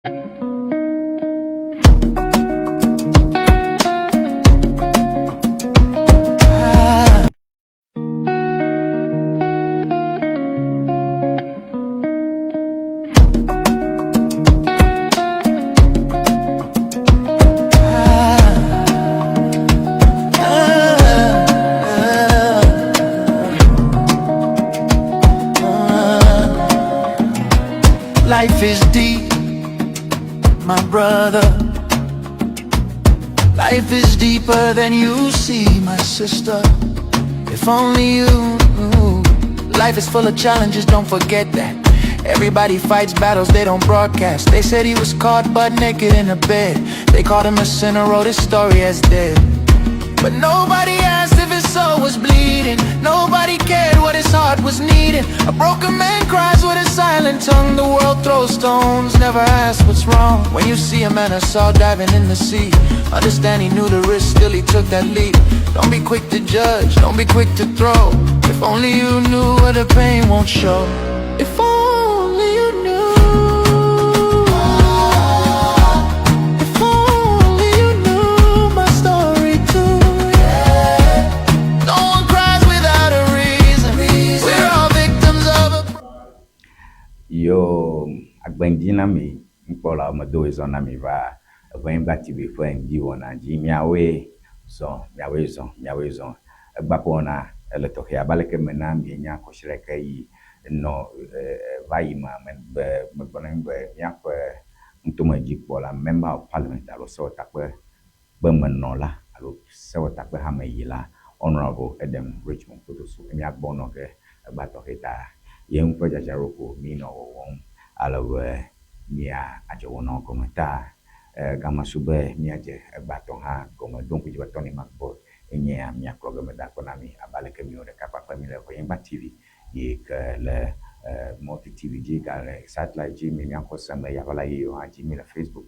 Life is deep, my brother. Life is deeper than you see, my sister. If only you knew. Life is full of challenges, don't forget that. Everybody fights battles they don't broadcast. They said he was caught butt naked in a bed. They called him a sinner, wrote his story as dead. But nobody asked if his soul was bleeding. Nobody cared what his heart was needing. A broken man cries with a silent tongue. The world throws stones, never asks what's wrong. When you see a man I saw diving in the sea, understand he knew the risk, still he took that leap. Don't be quick to judge, don't be quick to throw. If only you knew where the pain won't show. If only you knew. If only you knew my story too, yeah. No one cries without a reason. We're all victims of a... Yo, agbendina mi mpola mado is on mi va. When back to before and you on a Jimmy away. So, miawe zon. Bapona, a little here, balake menam, yanya, koshreka no vaima, McBonnet, Yakwe, Mutuma Jikbola, member of parliament, I was so takwe, Berman Nola, I will so takwe Hamayila, Honorable Adam Richmond Putusu, and Yak Bonoke, a batoketa, young Project Jaroko, Mino, Alawe, Mia, Ajono, Cometa. Gama sube miaje baton ha goma donc je Tony Macboy enya mia programme da konami abale ke mi o de kapa famille ko yemba TV ye ke le multi TV ji ka le satellite ji mi ko sama ya bala yo ha ji mi la Facebook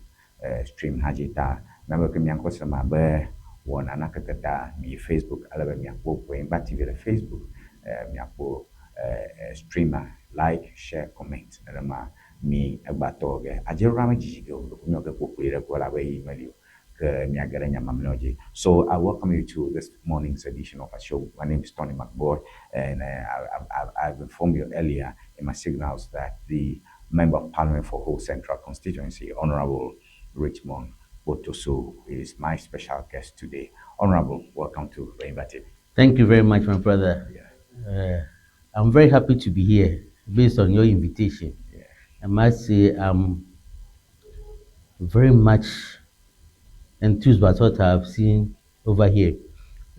stream ha ji ta na ke mi ko sama be wona na kata mi Facebook ala be mi ko yemba TV la Facebook mi ko streamer like share comment na ma mi agbatoge ajerama jigo kunyoke pokuire kwa lawe email ke miagaranya mamnoji. So I welcome you to this morning's edition of our show. My name is Tony Macboy, and I've informed you earlier in my signals that the Member of Parliament for Ho Central Constituency, Honorable Richmond Botoso, is my special guest today. Honorable, welcome to Rainbow TV. Thank you very much, my brother. Yeah. I'm very happy to be here based on your invitation. I must say I'm very much enthused by what I've seen over here.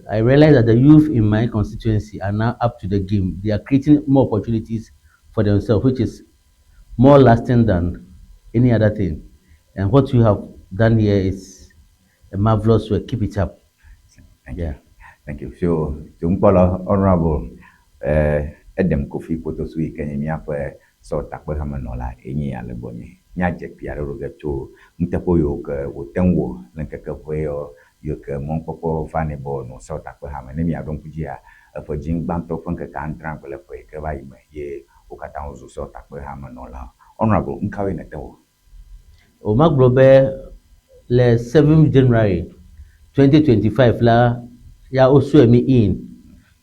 I realize that the youth in my constituency are now up to the game. They are creating more opportunities for themselves, which is more lasting than any other thing. And what you have done here is a marvelous work. Keep it up. Thank you. So, Honorable Edem Kofi Potosui Kenya so takwe hamanola enyi ale bonye nyaje pia rogeto mtepo yoke wotenwo lenkeke voyo yoke monpopo vanebo no so takwe hamane mi adon kujia for jingbanto fanke kan tranquil for ke vai me ye okata ozu so takwe hamanola. Honorable nkawe netewo o maglobe le 7 January 2025 la ya osu emi in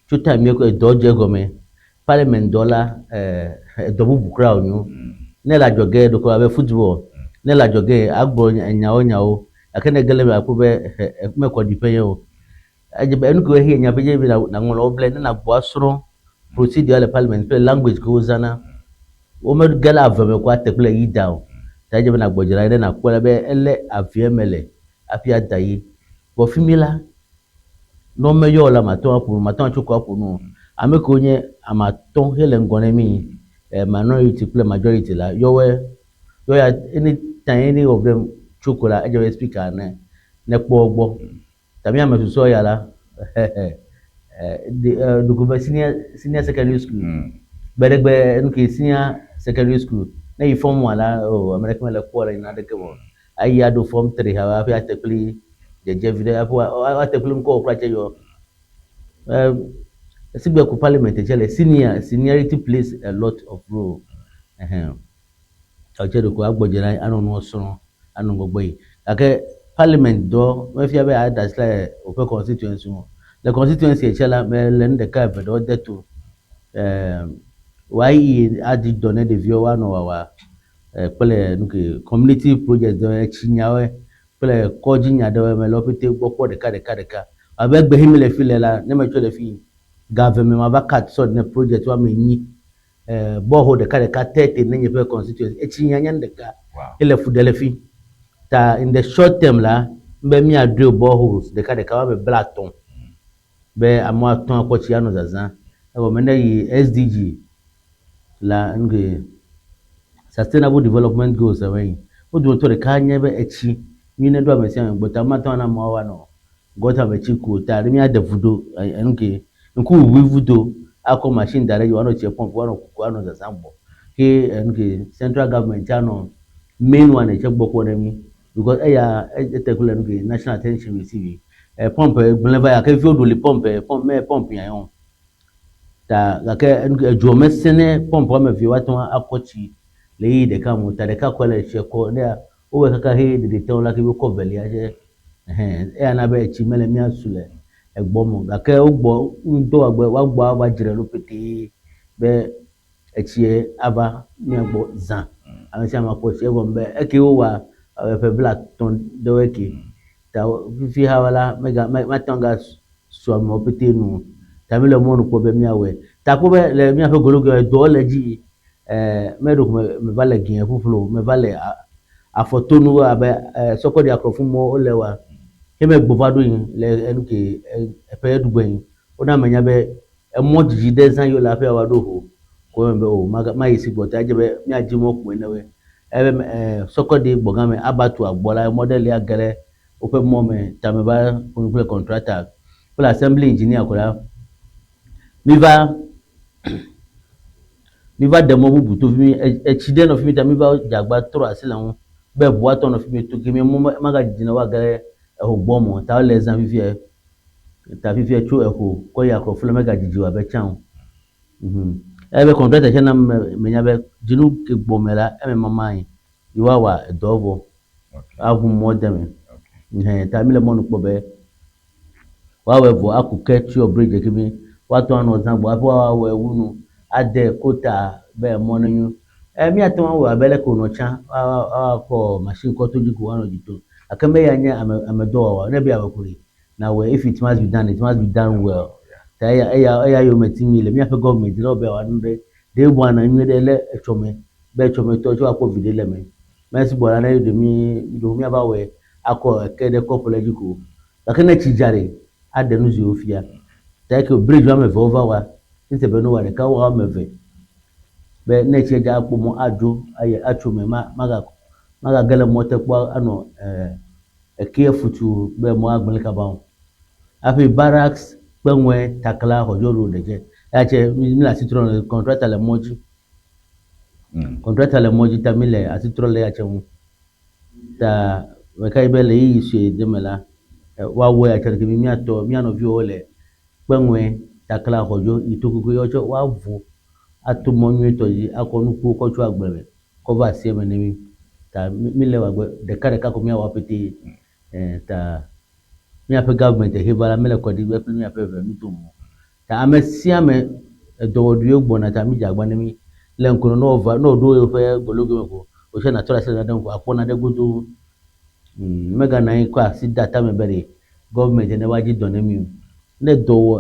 chuta mi ko doje gome parliament dollar double bukra onyo nela joge do ko abe football nela joge agbo nyao akene gele me akobe me ko dipenye o ajibe enu ko he nya beje bi na ngolo oble na bo asoro procedure le parliament pe language ko zana o me gele aveme ko atekule yi down taje na gbojira na ko be ele aviemele apia dai bo fimila no me yo la maton chuko apunu ameko nye amaton hele ngonemi minority plus majority la yo ya any of them chokola eje speaker ne pogbo tami amesuso ya la the senior secondary school beregbe nke senior secondary school na yi form 1 la o american le ko la ina de kemo ayi ado form 3 ha fi atekli jeje video atekli nko okra che yo Sigbeku parliament seniority plays a lot of role. Ọjọ́ ko agbọjẹra anu no so anu gbogbo yi. Ake parliament do we fi abe adas like open constituency mo. The constituency e chala me len de ka be do deto why adi donne de vio wa no wa pele nuke community project do e chinyawe pele koji nya de me lopete gboko de ka abe gbe himile fi le la ne me cho le fi government ma ba cut so ne project wa me nyi boho de ka tete ne nyepe constituency e chinyanya de ka ile fudele fi ta in the short term la mbe mi adre boholes de ka wa be blaton be amwa ton akwachi ano zazan e wo mena yi SDG la nge sustainable development goals away o do to de ka nya be echi ni ne do amesian but amata na mo wa no gota be chi ku ta ri mi adavudo nge nku wi vudo ako machine dare you no che pump wano ku ano zazan bo ke nge central government ano main one e che gboko na mi because eya etekule nge national attention receive pump whenever I can feel the pump yan ta ga ke jo mesene pump wa me fi wa ton akochi le yi de ka mu ta de ka kwele che ko ne o we ka he de te la ke ko beli a je na be chi mele mi asule egbo mo ga ke o gbo ndo agbe wa jire lo pete be echi aba mi egbo zan a se ma ko che go mbe e ke o wa pe black ton de we ke ta fi hawala mega matanga so mo petenu ta mi le mo no ko be mi awe ta ko be le mi afa gologo do le ji me do me vale gin fufulo me vale a fotonu abe soko di akrofun mo o lewa he me gbovado yin le enuke e pe dugben o na menya be e mo jiji desan yo la fe wa do ho ko be o ma yisi gbota je be mi aji mo ku enewe e soko di gbogame abatu agbola model ya gere open moment tameba pour contractor pour assembly engineer kola mi va demo bubu to fi e chide no fi mi tamiba jagba tro asila won be bo ato no fi mi to ki mi maga jina wa gare e ho gbomo ta le zan fi fi cho e ko ya ko flo mega jiji wa be chan e be contractor chena me nya be jinu ke gbomela e me mama yin iwa wa edovo agu modem ta mi le mo nupo be wa we vo akuke ti o bridge kimi wa to anu zan bo wa we wunu ade kota be mo nyu mi aton wa bele ko no cha ko machine ko to jiku wano jito akame ya nya amedo wa ne bi abakuri na we if it must be done well ta ya yo metimi le mi afa government no be wa nde de bo na nyu de le echome to cho ko vide le me merci bola na de mi aba we ako kede couple jiko lakini chijare adenu zi ofia take bridge wa me over wa nse be no wa de ka wa me ve be na cheja akpo mo ajo aye achume maga gele mote kwa ano eke futu be mo agbele ka bawo afi barracks penwe takla hojo road je ache mi la citron contractor le moji tamile asitron le ache mu ta weka ibele yi se demela wa wo ya charki mi ano vi ole penwe takla hojo itokuku yocho wa vu atumo nyu to yi akonu ku ko chu agbere ko ba se me ni ta mi le wa gbe de kare ka ko mi wa pete ta mi ape government he bala mele ko di be mi ape ve mi to mo ta amesia me do du gbona ta mi jagba ni mi le nkono no do fe gologo ko o se na tola se na den ko apona de godo mega na kwa si data me bere government ne waji donne mi ne do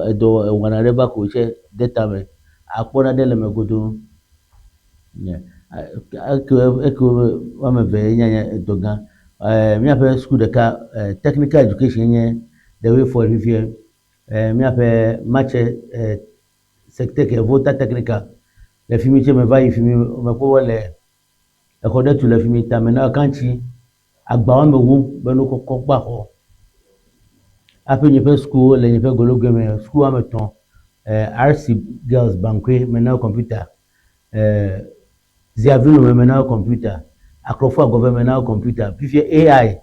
wana reba ko che data me akpona de le me godo eko wa me ve nya dogan mi ape school de ka technical education nye the way for review mi ape match secteur que voter technical le fimi che me va yi fimi me ko wole e ko de tu le fimi ta me na kanchi agba wa me wu be no ko pa ho ape ni pe school le ni pe gologo me school wa me ton RC girls banque me na computer ziavino me na computer akrofo government na computer puis AI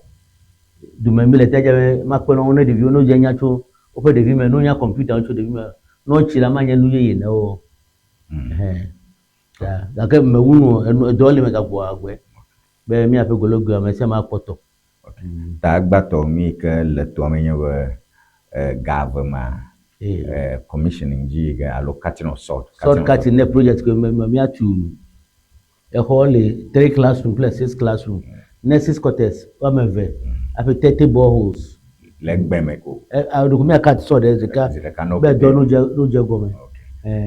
du même le taja ma ko no de vi no je nya cho o pe de vi me no nya computer cho de vi me no chi la ma nya nu ye na o ta ga ke me wunu do le me ga bo agwe be mi ape gologo me se ma poto Ta gbato mi ke le to me nye government commissioning ji ga allocating of salt cutting the project ko me atu a hall 3 classroom plus 6 classroom next quarters o me ve ape 30 boreholes legbe me ko a do me cut so de zika be do no je go me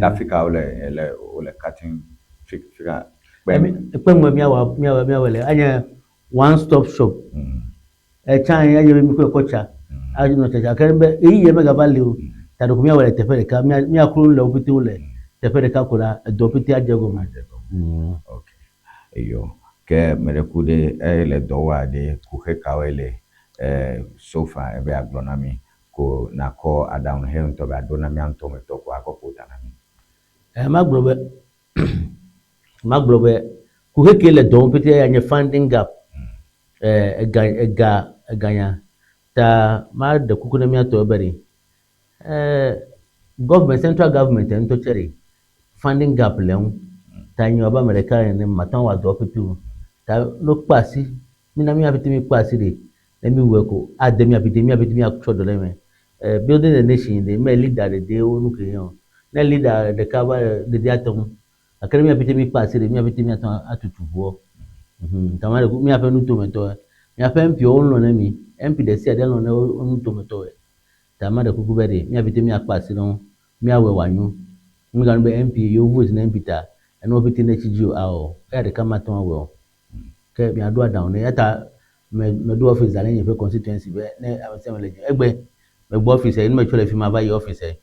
Africa ole cutting figure pe mo mi awa le anya one stop shop chan ya mi ko kocha a no cha kan be ye me ga value ta do mi awa le tefere ka mi akuru le opiti ule tefere ka kula do opiti a je go me okay yo ke mere kude le dowa de ku he kawele sofa ebe agronomy ko na ko adown he nto be adonami anto me to ko akoko tanami maglobe ku he ke le do opiti ya nye funding gap ganya ta ma da kuku na mi ato bari government central government en to chere funding gap leun ta nyo ba america ne matan wa do pitu ta no pasi mi na mi abiti mi pasi de let me work o ademi abiti mi akucho le me building the nation de me leader de onu ke yon na leader de ka ba de atom akere mi abiti mi pasi de mi abiti mi aton atutu bo tamale mi ape nu to me to mi ape mpi o nlo na mi mp de si ade nlo na onu to me to tamale kuku be de mi abiti mi apasi no mi awe wanyu mi kan be mp yo voice na mp ta eno biti na chiju ao e de kama ton awe ke mi ado down na yata me do office da len fe constituency be na amese me leje egbe me gbo office ni me chole fi ma ba yi office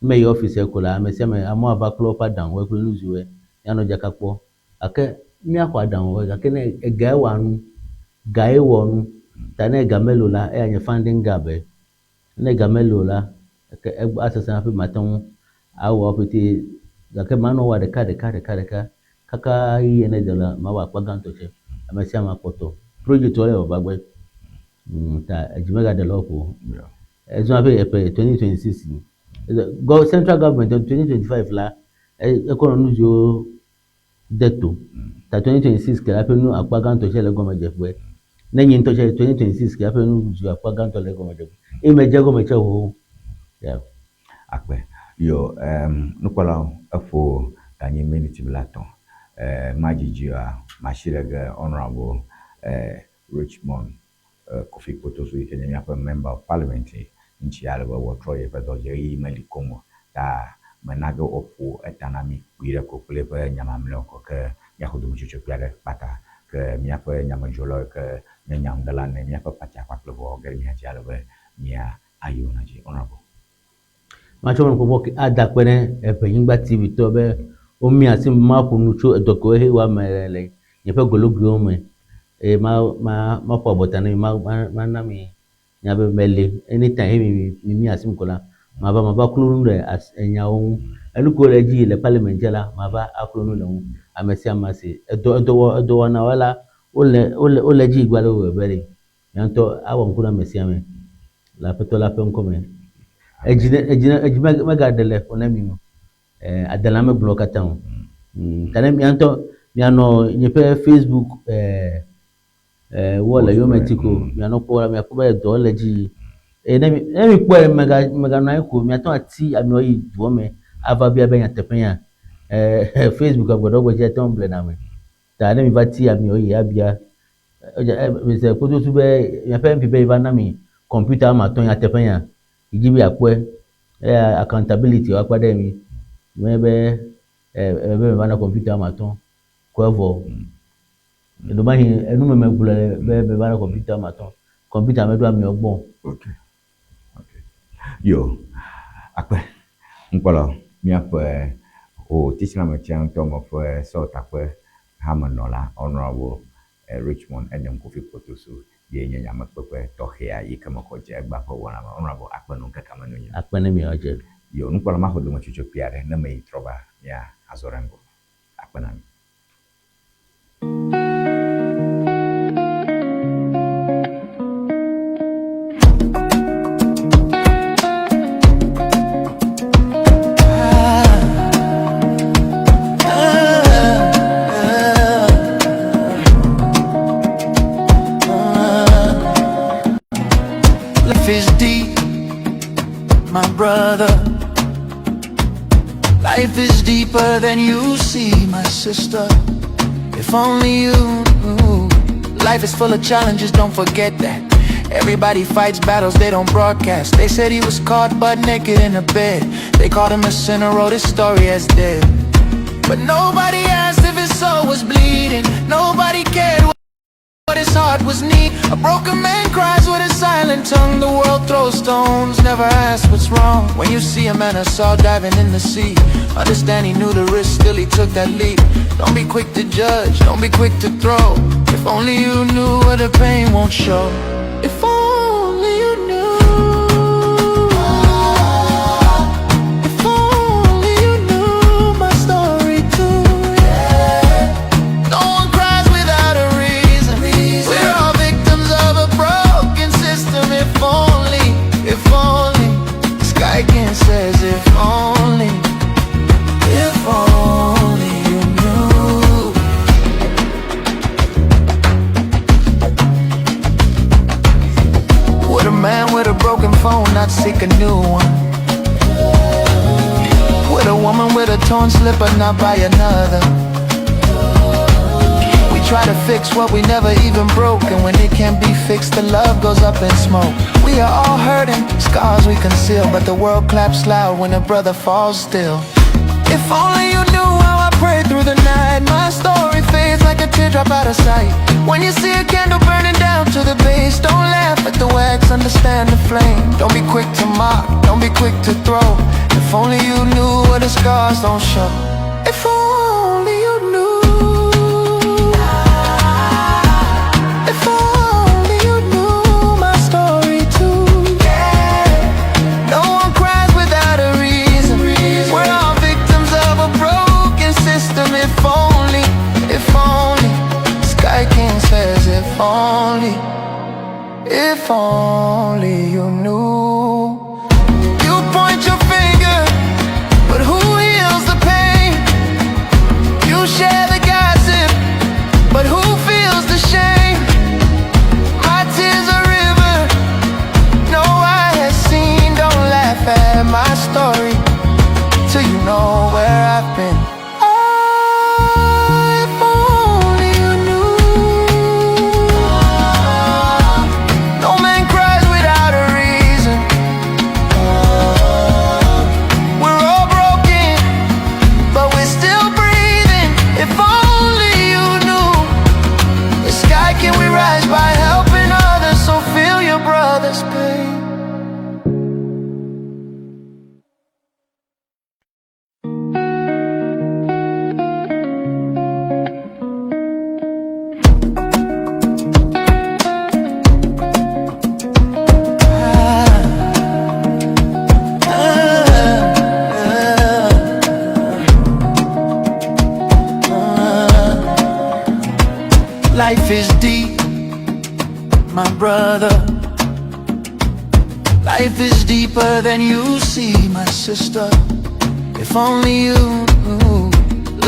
me yi office ko la amese me amo aba club down we ko lose we ya no jaka po ake mi akwa down we ake na ega wanu gae wonu ta na ega melo la e anya funding gabe na ega melo la ke asasa fi matan awo opiti ake mano wa de ka kaka yi ne de la ma wa pagan to che amese ma poto project ole obagbe ta ejimega de loko ezo abe epe 2026 central government 2025 la economy jo deto ta 2026 ke ape nu apagan to che le goma jefwe nenyin to che 2026 ke ape nu jo apagan to le goma jefwe e me je goma che ho yeah akpe yo nukola afo kanyi minute blaton majijia mashirega honorable Richmond Kofi Potosu Kenya mi member of parliament nchi alwa wotroye pedo je mali Congo ta manago opo etanami kuire ko plepe nyama mloko ke yahudu mchucho piare pata ke mi apo nyama jolo ke nyam dalane mi apo pacha kwa plevo gari mi haji alwa mi ayuna ji honorable macho ko boki ada kwene epe yingba tv to be o mi asim ma kunu cho edoko he wa merele yepe gologro me ma po botane ma na mi nya be mele anytime mi asim kola ma ba kluru nde as enya ohun eluko le ji le parliament la ma ba akluru le ohun amesi amasi edo na wala o le ji igba lo we bere yanto awon kuna mesi ame la peto la pen come ejine mega dele ona mi mo adala me block atan tanem yanto mi ano nyepe facebook wala yo metiko mi ano po mi akoba do leji na mi po mega na ko mi aton ati ami oyi do me ava bia ben yatepen ya facebook agodo bo je ton ble na me ta na mi vati ami oyi abia mi se ko to tu be mi ape mp be na mi computer ma ton yatepen ya ijibi akwe accountability wa pade mi mebe be na computer ma ton ko vo do ma hin enu me gule be ba na computer ma ton computer me do ami ogbon okay yo akpe nkola mi ape o tisina me chan to mo for so takwe hamanola honorable Richmond Edem Kofi Potosu ye nya ma pepe to hia yi kama ko je gba ko wana honorable akpe no kaka manu nya akpe ne mi oje yo nkola ma hodo mo chucho piare na me troba ya azorango akpe na Life is deep, my brother. Life is deeper than you see, my sister. If only you knew. Life is full of challenges, don't forget that. Everybody fights battles they don't broadcast. They said he was caught butt naked in a bed. They called him a sinner, wrote his story as dead. But nobody asked if his soul was bleeding. Nobody cared what his heart was neat. A broken man cries with a silent tongue. The world throws stones, never asks what's wrong. When you see a man I saw diving in the sea, understand he knew the risk, still he took that leap. Don't be quick to judge, don't be quick to throw. If only you knew where the pain won't show. If only you knew. If only you knew my story too, yeah. No one cries without a reason. We're all victims of a broken system. If only the sky can says if only you knew. Would a man with a broken phone not seek a new one? Would a woman with a torn slipper not buy another? We try to fix what we never even broke, and when it can't be fixed, the love goes up in smoke. We are all hurting, scars we conceal, but the world claps loud when a brother falls still. If only you knew how I prayed through the night. My story fades like a teardrop out of sight. When you see a candle burning down to the base, don't laugh at the wax, understand the flame. Don't be quick to mock, don't be quick to throw. If only you knew what the scars don't show. If only you knew. If only you knew my story too, yeah. No one cries without a reason. We're all victims of a broken system. If only, Sky King says if only you knew. You point your finger, but who heals the pain? You share the gossip, but who feels the shame? My tears a river, no eye has seen. Don't laugh at my story till you know where I've been. If only you knew. No man cries without a reason. We're all broken, but we're still breathing. If only you knew. The sky can we rise by helping others, so feel your brother's pain. Life is deep, my brother. Life is deeper than you see, my sister. If only you knew.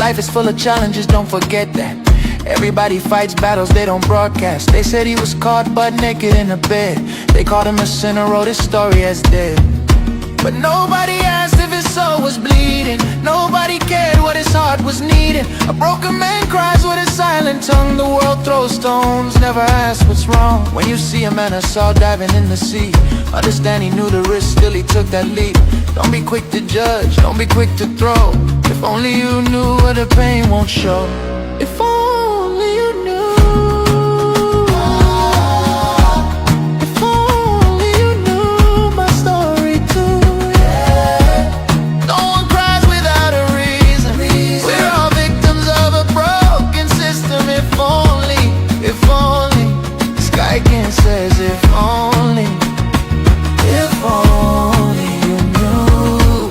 Life is full of challenges, don't forget that. Everybody fights battles they don't broadcast. They said he was caught butt naked in a bed. They called him a sinner, wrote his story as dead. But nobody asked if his soul was bleeding. Nobody cared what his heart was needing. A broken man cries with a silent tongue. The world throws stones, never asks what's wrong. When you see a man I saw diving in the sea, understand he knew the risk, still he took that leap. Don't be quick to judge, don't be quick to throw. If only you knew where the pain won't show. If only you knew. If only you knew my story too, yeah. No one cries without a reason. We're all victims of a broken system. If only the sky can says if only you knew.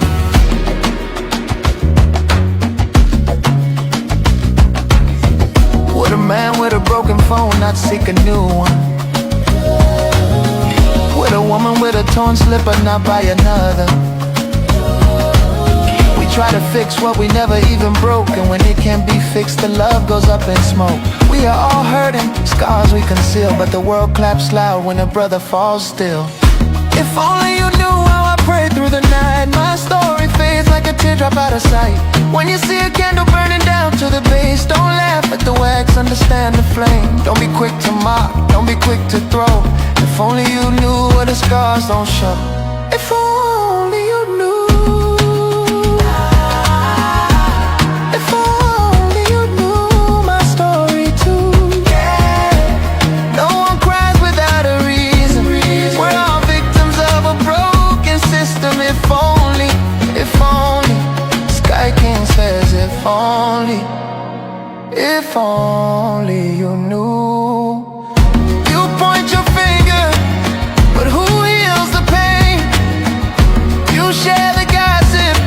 Would a man with a broken phone not seek a new one? Would a woman with a torn slipper not buy another? We try to fix what we never even broke, and when it can't be fixed, the love goes up in smoke. We are all hurting, scars we conceal, but the world claps loud when a brother falls still. If only you knew how I prayed through the night. My story fades like a teardrop out of sight. When you see a candle burning down to the base, don't laugh at the wax, understand the flame. Don't be quick to mock, don't be quick to throw. If only you knew where the scars don't show. If only you knew. If only you knew my story too. No one cries without a reason. We're all victims of a broken system. If only, if only. Sky King says if only you knew. You point your finger, but who heals the pain? You share the gossip,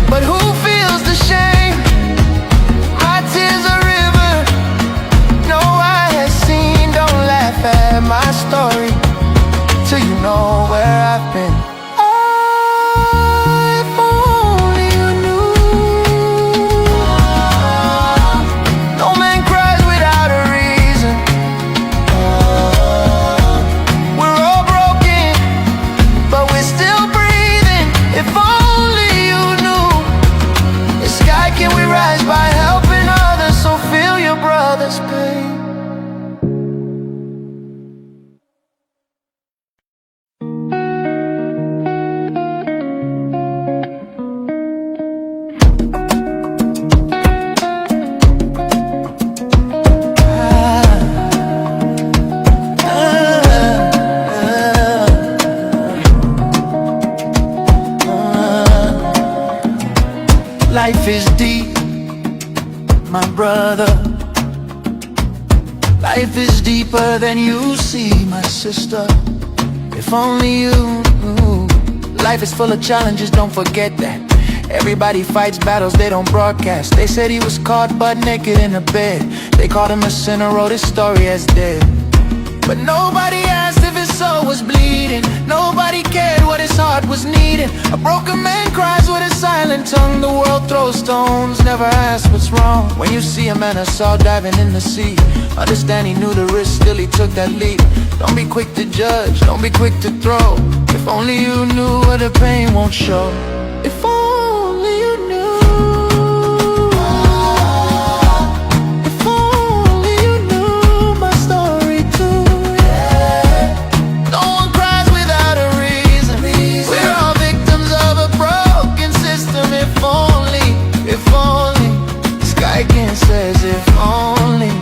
but who feels the shame? My tears are river, no eye has seen. Don't laugh at my story till you know where I've been. Oh, if only you knew. No man cries without a reason. We're all broken, but we're still breathing. If only you knew. The sky, can we rise by helping others? So feel your brother's pain. Life is deep, my brother. Life is deeper than you see, my sister. If only you knew. Life is full of challenges, don't forget that. Everybody fights battles they don't broadcast. They said he was caught butt naked in a bed. They called him a sinner, wrote his story as dead. But nobody asked if his soul was bleeding. Nobody cared what his heart was needing. A broken man cries with a silent tongue. The world throws stones, never asks what's wrong. When you see a man I saw diving in the sea, understand he knew the risk, still he took that leap. Don't be quick to judge, don't be quick to throw. If only you knew where the pain won't show. If only you knew. If only you knew my story too. No one cries without a reason. We're all victims of a broken system. If only, if only. Sky King says if only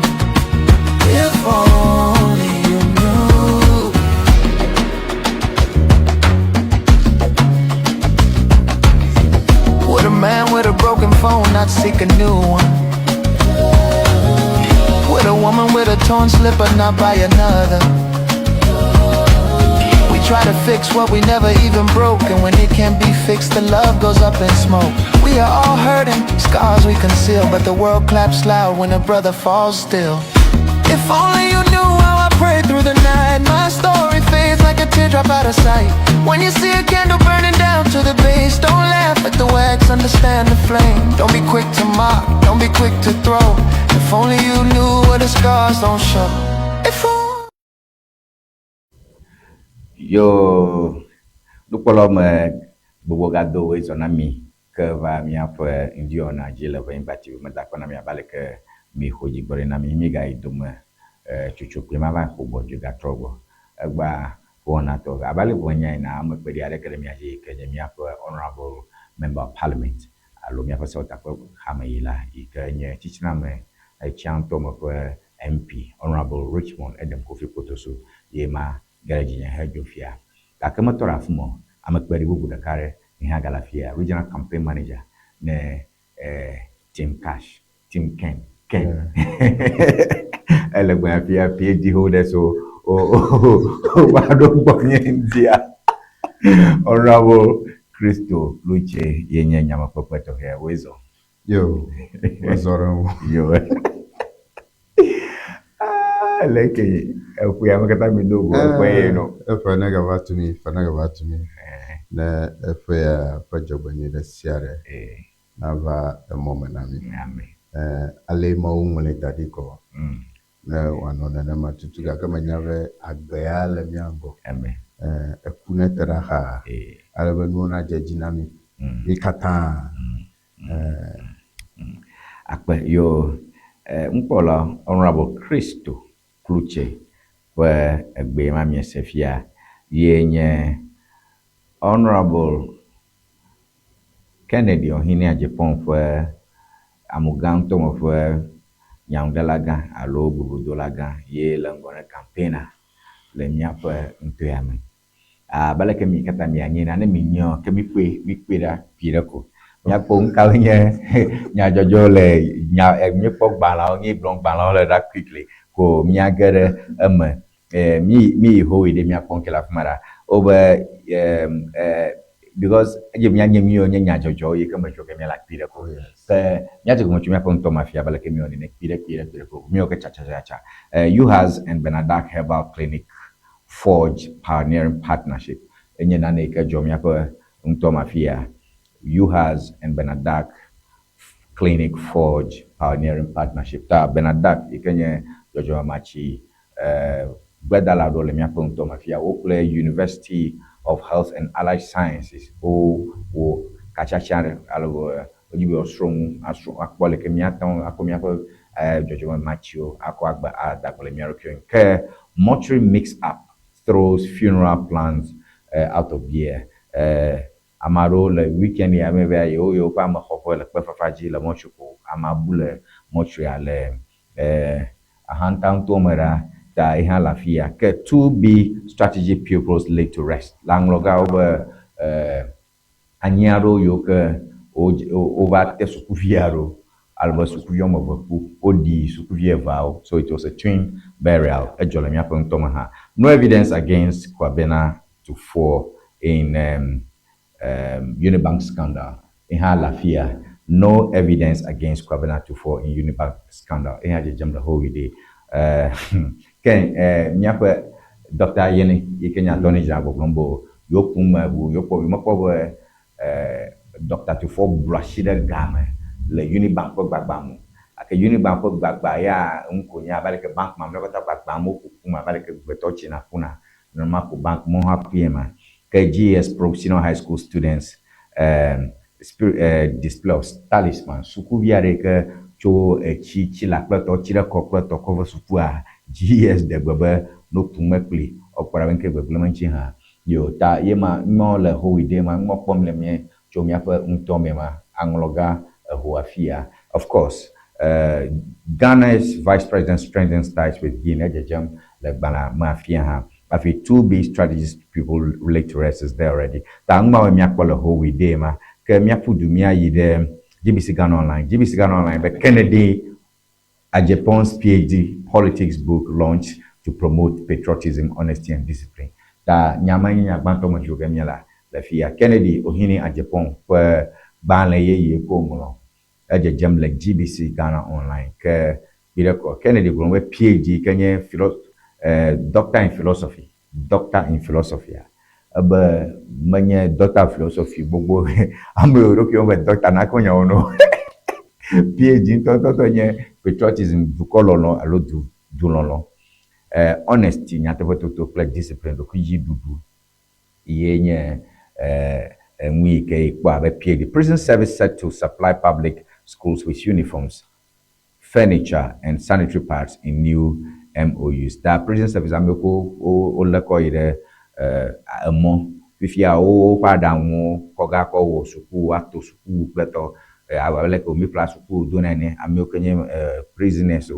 you knew. Would a man with a broken phone not seek a new one? Would a woman with a torn slipper not buy another? We try to fix what we never even broke, and when it can't be fixed, the love goes up in smoke. We are all hurting, scars we conceal, but the world claps loud when a brother falls still. If only you knew how I prayed through the night. My story fades like a teardrop out of sight. When you see a candle burning down to the base, don't laugh at the wax, understand the flame. Don't be quick to mock, don't be quick to throw. If only you knew where the scars don't show. If only. Yo, lukpɔlɔ me gbogbo gado wo zɔna mi ke va miaƒe ŋdiwɔna dzi le ʋe bati me da kɔ na miaba leke mi xɔ dzi gbɔ ɖe na mi ga yi dome tsotso kple ma va xɔ gbɔ dzo gatrɔ gbɔ egba wɔna tɔ abale ʋe nya yina ame kpe ɖi aɖeke le mia dzi ke nye miaƒe honorable member of parliament alo miaƒe sewɔtakpe hameyila yi ke nye titriname tsiãtɔ me ƒe MP honorable Richmond Edem Kofi Potoso ye ma geredzi nye hedzo fia gake metɔ ɖe afi ma ame kpe ɖi bubu ɖeka ɖe yi hã gale afia regional campaign manager ne Tim Ken ele gbe afia PhD holder so wa ɖo gbɔ nye ndia honorable Christo Luche ye nye nyameƒeƒe tɔxɛ wezɔ Yo, wazɔrɔ yo leke eƒea me katã mi do go eƒe no eƒe ne gava tu mi ne eƒea ƒe dzɔgbenyui ɖe sia ɖe nava emɔ me na mi ale mawo ŋlɔe da ɖi kɔ ne wòanɔ nenema tutu gake menya be agbea le mía gbɔ ekune teraha alebe nuona jejinami ikata akpe yo mpola honorable Christo Kluche we egbe ma miesefia yenye honorable Kennedy ohini a Japan fwe amuganto mo fwe nyaundelaga alo bubudolaga ye langone campaigner le miape ntoyame balake mi kata mi anyina ne minyo ke mi kwe da pireko nya ko nka nye nya jojo le nya mi pok bala ngi blong bala le da quickly ko mi agere mi ho ide mi akon kala fmara over because je mi anya mi nya jojo yi kama joke mi la pireko nya je ko mi akon to mafia balake mi oni ne pireko mi o ke cha you has and Benadak Herbal Clinic forge pioneering partnership. Enye na neke jom yako mafia. UHAS and Benadak Clinic forge pioneering partnership. Ta Benadak ikenye jojo machi bedala dole miako mafia. Okle University of Health and Allied Sciences. O kachachare alo ojibi osrom akwole ke miaton akomiako jojo machi akwa agba dakole miarokyo ke mortuary mix up throws funeral plans out of gear. Amaro le weekend ya mebe yo pa ma khofo le pefafaji le mochuko amabule mochu ale ahantan tomera da ihan lafia ke 2B strategy pupils laid to rest langloga over anyaro yo ke over te sukufiaro alba sukuyoma vapu odi sukuvieval, so it was a twin burial no evidence against Kwabena to fall in Unibank scandal in her lafia no evidence against Kwabena to fall in Unibank scandal in her jam the whole day ken nyapa Dr. Yene Ikenya Tony Jabo Glombo yopuma bu yopo mopo Dr. to fall brashida game le Unibank gbagbamu ake Unibank gbagba ya nkonya baleke bank ma mleko ta gbagbamu kuma baleke betochi na kuna normal ko bank mo hapiema ke GS Professional High School students display of talisman suku viare ke cho chi la pleto chi la kokleto cover supua GS de gbebe no pumekli opara wenke gbeglemanchi ha yo ta yema mo le ho ide ma mo pom le me cho mi afa ntomema angloga Huafia. Of course, Ghana's vice president strengthens ties with Guinea, Jajam, like Bana Mafia. Afi 2B strategies people relate to us is there already. Tangma we miakwala ho we de ma ke miapudu mia yide GBC Ghana Online, but Kennedy a Japan's PhD politics book launched to promote patriotism, honesty and discipline. Ta nyamani nya banto mo joga miala la fia Kennedy ohini a Japan where banle ye ko jam like GBC Ghana Online ke bireko Kennedy gronwe PhD kenye doctor in philosophy aba manye doctor philosophy gbogbo ambe oroki on doctor na konya ono PhD to nye patriotism du kololo alo du lolo honesty nya to play discipline do kuji dudu yenye we ke kwa be PhD prison service set to supply public schools with uniforms, furniture, and sanitary pads in new MOUs. That prison service ameko o leko ire amo fifia o pada mo koga ko wo suku ato suku pleto awaleko mi plus suku donane ameko nye prisoners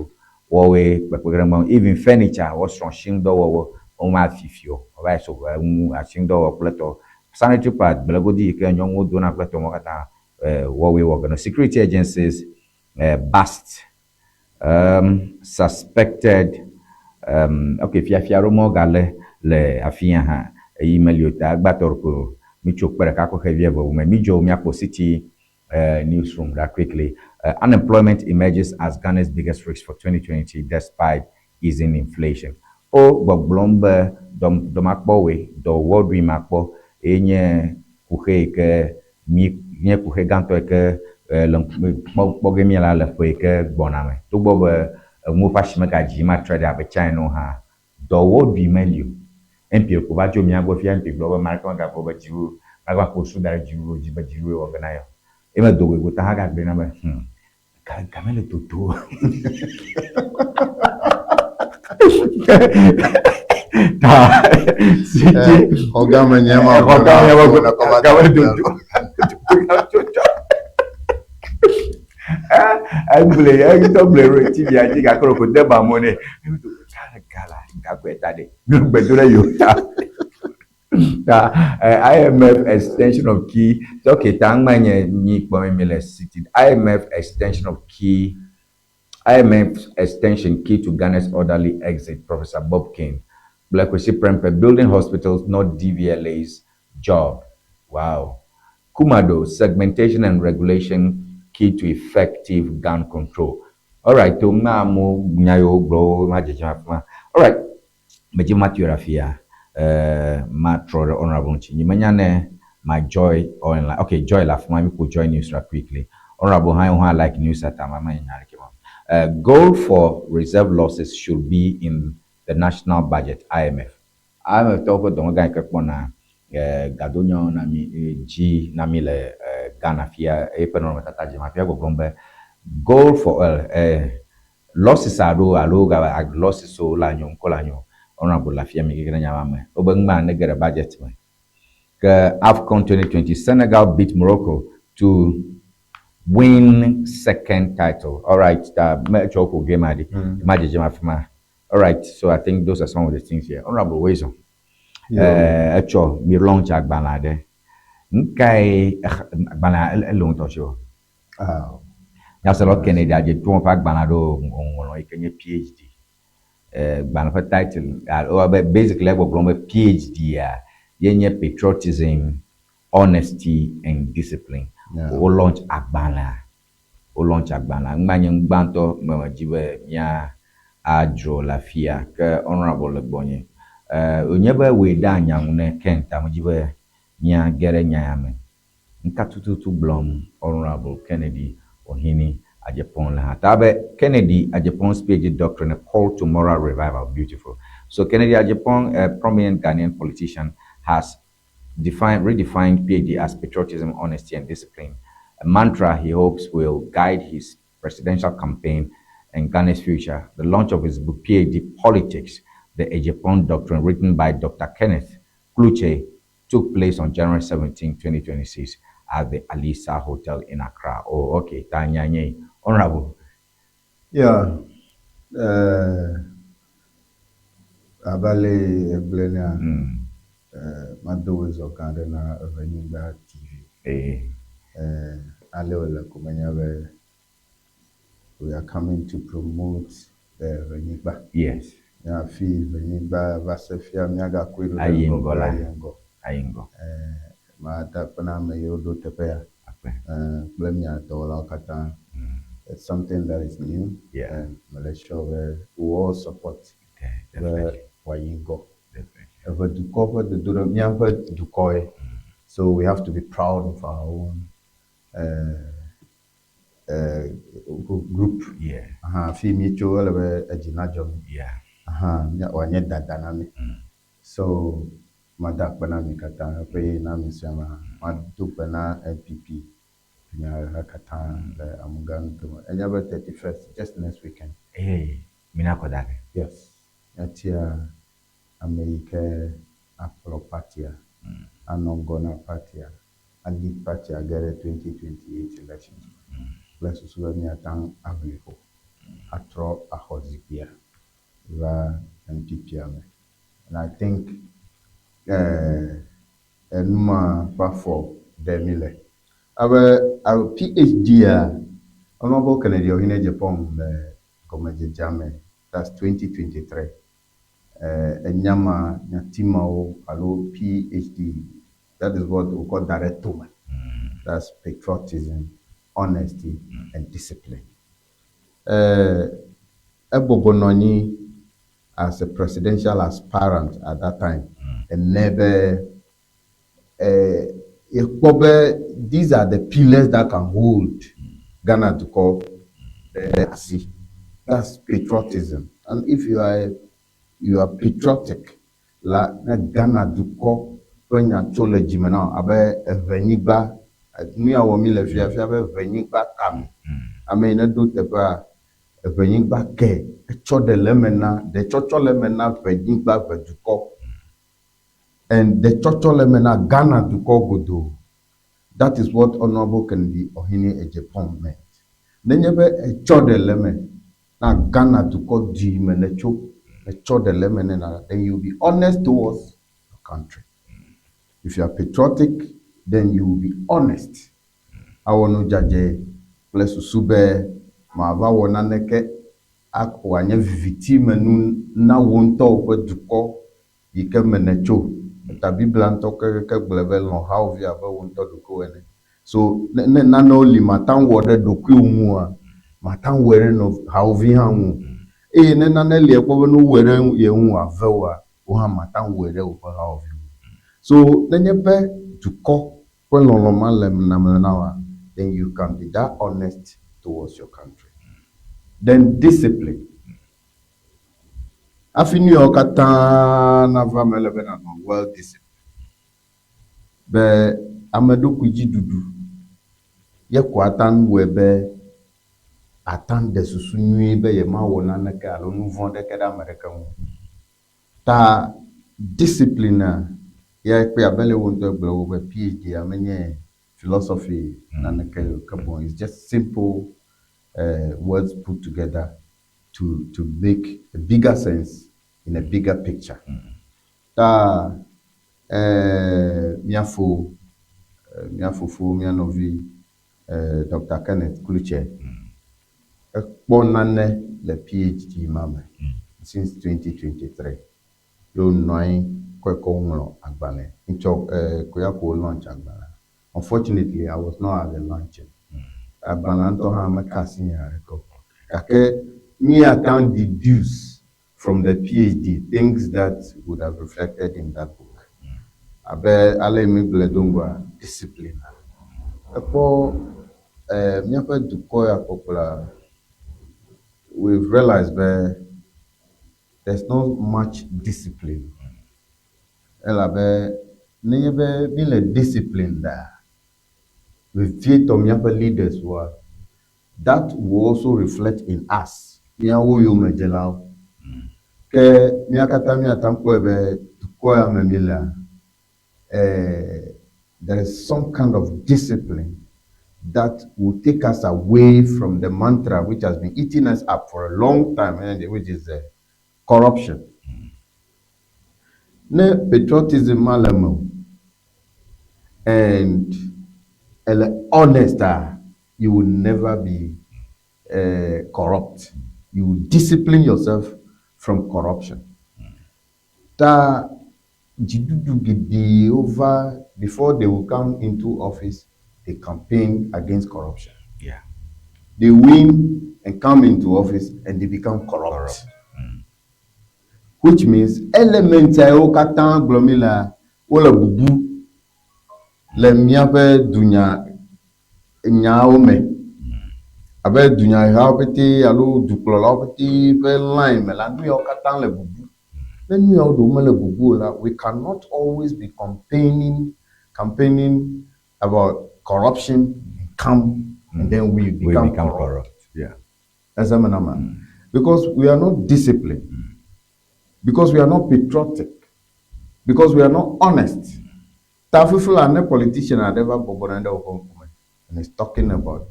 wo we program even furniture was from shindo wo o ma fifio right so a shindo wo pleto sanitary pad belagodi ke nyongo dona pleto mo kata what we work on. Security agencies bust suspected okay fia romo gale le afia ha email yota agbatorko mi chokpere ka ko heavy ebo mi jo mi apo city newsroom that quickly unemployment emerges as Ghana's biggest risk for 2020 despite easing inflation o gbogbombe do makpo we do world we makpo enye kuhe ke mi nye kuhe ganto ke bogemi la le fo ke boname to bo mo fashime ka jima trade abe chino ha do wo bi melu empire ko ba jo mi agbo fi empire global market ga ko ba jiru agba ko su da jiru ji ba jiru organize e ma dogo go ta ha ga gbe na ba ka me le toto ta si Ọ̀gá mi yẹn máa ka me toto ai to ble ti ya ji ga ko de ba mo ne kala ka ko ta de gbe do le yo ta IMF extension of key. So okay, tangmanye ni pomemile city. IMF extension of key. IMF extension key to Ghana's orderly exit. Professor Bob King. Black Prempe building hospitals, not DVLA's job. Wow. Kumado segmentation and regulation key to effective gun control. All right, to mo nyayo bro majejama. All right. Mejima Turafia. Matro the honorable Chinyane, my joy online. Okay, joy laugh. My people join news quickly. Honorable High like news at goal for reserve losses should be in the national budget. IMF. IMF talk about the guy kapona Gadonyo nami G nami le Ghana fia epenon tataji mafia go gombe. Goal for losses alo losses so la nyom kola nyom. Honorable Lafia Migina Yamame, Obangman Negara budget. AFCON 2020, Senegal beat Morocco to win second title. All right, the game at the all right, so I think those are some of the things here. Honorable Wason. Actually, we launch at Banade. Nkai Bana alone to show. That's a lot Kennedy. I did 2 pack Banado on PhD. Banner title basically level from a PhD yenye patriotism, honesty and discipline. O launch agbana ngmanye ngbanto mwajibe ya adro lafia ke honorable bonye onyebe we da nyangune kenta mwajibe nya gere nyame nkatututu blom honorable Kennedy Ohini Ajapon Lahatabe Kennedy Ajapon speech doctrine, a call to moral revival. Beautiful. So Kennedy Ajapon, a prominent Ghanaian politician, has redefined PhD as patriotism, honesty, and discipline. A mantra he hopes will guide his presidential campaign and Ghana's future. The launch of his book PhD Politics, the Ajapon Doctrine, written by Dr. Kenneth Kluche, took place on January 17, 2026 at the Alisa Hotel in Accra. Oh, okay. Tanyanye. Honorable. Yeah. Abale Eblena Mado's Okandana Venida TV. Aleola Kumanyawe. We are coming to promote the Veniba. Yes. Yeah, fee Veniba Vasefia Miaga Quill. Ayingo. Mata Panama Yodo Tepea. Blemia Dola Katan. It's something that is new. Yeah. And Malaysia where we all support where you go. Ever to cover the Duramiamba Dukoi. So we have to be proud of our own group. Yeah. Fimi Chola Ejinajom. Yeah. Wanyet dynamic. So Madak Banami Katan, pray Namisama, Madupana MPP. Katan, the Amugan, and November 31st, just next weekend. Hey, Minakodak. Yes. At here, America, Apollo Patia, Anongona Patia, and the Patia Gare 2028 elections. Bless us when you are done available. Atro Ahozipia, Va MPP. And I think, Numa Bafo Demile. Our PhD, Honorable Kennedy Ohine Japan, Komeje Jame, that's 2023. Nyama Nyatimao, Alo PhD, that is what we call direct to. That's patriotism, honesty, and discipline. Ebobononi, as a presidential aspirant at that time, and never. These are the pillars that can hold Ghana to call the AC. That's patriotism. And if you are patriotic, la ne Ghana dukɔ ƒe nyatso le dzime na abe evenyigba nu ya wɔm mi le fia be evenyigba tame ame yi ne do teƒea evenyigba ke etsɔ ɖe le eme na ɖetsɔtsɔ le eme na evenyigba vedukɔ and ɖetsɔtsɔ le eme na Ghana dukɔ godoo. That is what Honorable Kennedy Ohene Ejepong meant. Nenye be etsɔ ɖe le eme na Ghana dukɔ dzi me ne tso etsɔ ɖe le eme ne na, then you will be honest towards your country. If you are patriotic, then you will be honest. Awɔ no dzadze kple susu be mava wɔ naneke wòanye viviti me nu na wo ŋutɔ woƒe dukɔ yi ke me ne tso. Ta Biblia ŋutɔ keke gblɔ be lɔ̃ hawòvi abe wo ŋutɔ ɖokui ene. So ne nanewo li mata ŋu wɔ ɖe ɖokuiwo ŋua, mata ŋu wɔe ɖe hawòvi hã ŋu. Eye ne nane li ekpɔ be ne wowɔe ɖe ye ŋu avewoa, wo hã mata ŋu wɔe ɖe woƒe hawòvi ŋu. So nenye be dukɔ ƒe lɔlɔ̃ ma le name na wa, then you can be that honest towards your country. Then discipline. Afi nu yawo katã nava mele be nanɔ well disciplined. Be ame ɖokui dziɖuɖu ye ko ata ŋu wɔe be ata ɖe susu nyui be ye mawɔ naneke alo nu vɔ̃ ɖeke ɖe ame ɖeke ŋu. Ta discipline ya kpe abe le wo ŋutɔ gblɔ wo be PhD amenye philosophy naneke ke bon, it's just simple words put together to make a bigger sense in a bigger picture. Ta mia fofo mia novi Dr. Kenneth Klutse ekpɔ nane le PhD ma me since 2023. Yo nɔ anyi kɔkɔ ŋlɔ agbalẽ ŋtsɔ koyako launch agbalẽ. Unfortunately, I was not at the launching. Agbalẽ ŋutɔ hã meka asi nya ɖeke. Gake me I can deduce from the PhD things that would have reflected in that book. Abe ale mi gblẽ do ŋgɔa discipline. Ekpɔ míaƒe dukɔ ya kpɔkplɔ we've realized that there's not much discipline. Elabe nenye be mi le discipline da with faith of míaƒe leaders wa, that will also reflect in us. Míawo yo me dzelawo. Ke mía katã míata kpɔe be dukɔ ya me mi lea, there is some kind of discipline that will take us away from the mantra which has been eating us up for a long time, which is corruption. Ne patriotism malamo and honest, you will never be corrupt. You will discipline yourself from corruption. Ta jidudu gidi over before they will come into office, they campaign against corruption. Yeah. They win and come into office and they become corrupt. Which means elements ayo katã gblɔ mi la wole bubu le míaƒe dunya nyawo me. Abe dunya hawo pete alo dukplɔlawo pete ƒe line me la nu yawo katã le bubu. Ne nu yawo ɖewo mele bubu la, we cannot always be campaigning about corruption and then we become corrupt. Yeah. That's because we are not disciplined. Because we are not patriotic, because we are not honest. Tafufula and a politician had ever and is talking about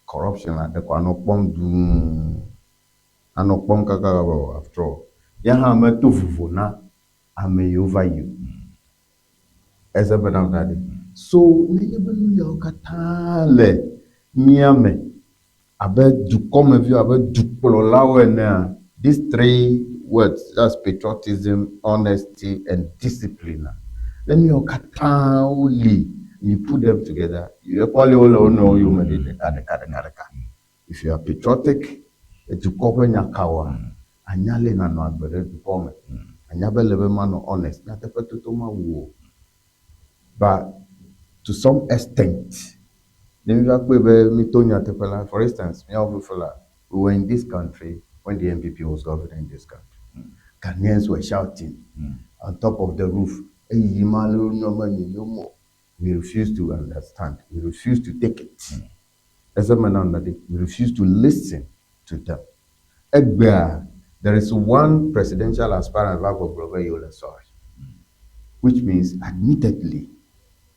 corruption like the Kwanopong do Anopong Kakabo after all. Yaha Metufuna, I may over you. As a Madame Daddy. So, Katale, Miame, Abed du come view, Abed du Pololawe, these three words, that's patriotism, honesty, and discipline. Then you put them together. You probably all know you made it. If you are patriotic, you cover your kawa, and yale na no agbere perform, and yabe level man honest. But to some extent, for instance, we were in this country when the MPP was governing this country. Ghanaians were shouting, on top of the roof. We refuse to understand. We refuse to take it. As a man, we refuse to listen to them. There is one presidential aspirant, which means, admittedly,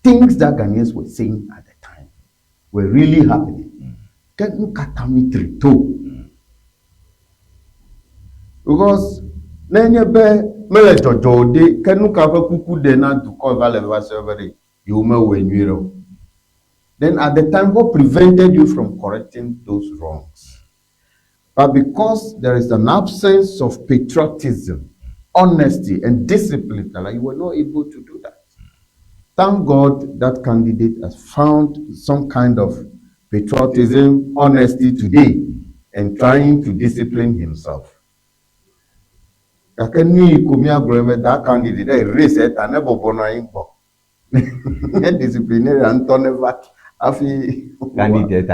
things that Ghanaians were saying at the time were really happening. Can you cut me through too? Because nenye be mele jojo de kenu ka fa kuku de na to cover level server you me wenwiro. Then at the time, what prevented you from correcting those wrongs? But because there is an absence of patriotism, honesty, and discipline, you were not able to do that. Thank God that candidate has found some kind of patriotism, honesty today, and trying to discipline himself. That candidate race it and never born disciplinary and never candidate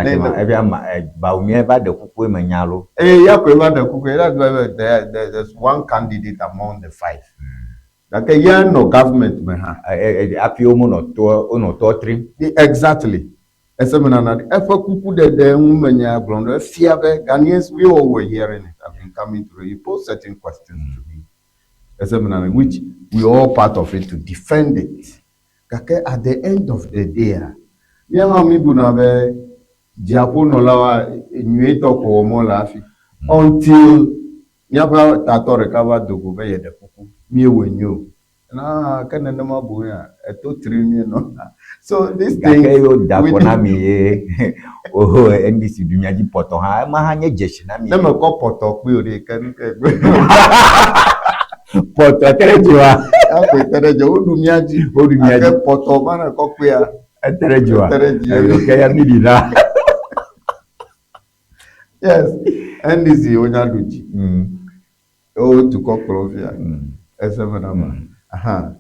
there's one candidate among the five. Like a year no government exactly. Ghanaians, we all were hearing it. I've been coming through. You pose certain questions to me, which we all part of it to defend it. At the end of the day, until Nyapa Tato recover the go be the kuku me when you na can no buya to 3 million. So this thing oh NBC dunyaji poto ha ma hanye jeshi na mi na me ko poto pe ore kan poto terejiwa akwe terejo odumiaji poto mana ko pe a terejiwa okay ya midira. Yes, NDC onyaduji to Kokrofia. Aha.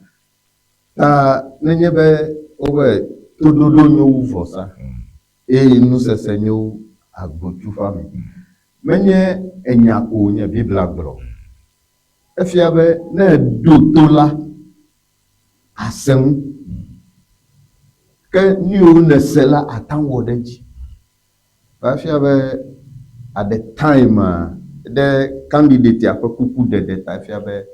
Nenyebe over to do no for sa. No sesenyo agboju fami. Menye enyako nye bi black bro. Efiabe na do tola asem ke ni o na sela atanwo deji. Efiabe at the time the candidate kuku de tafiabe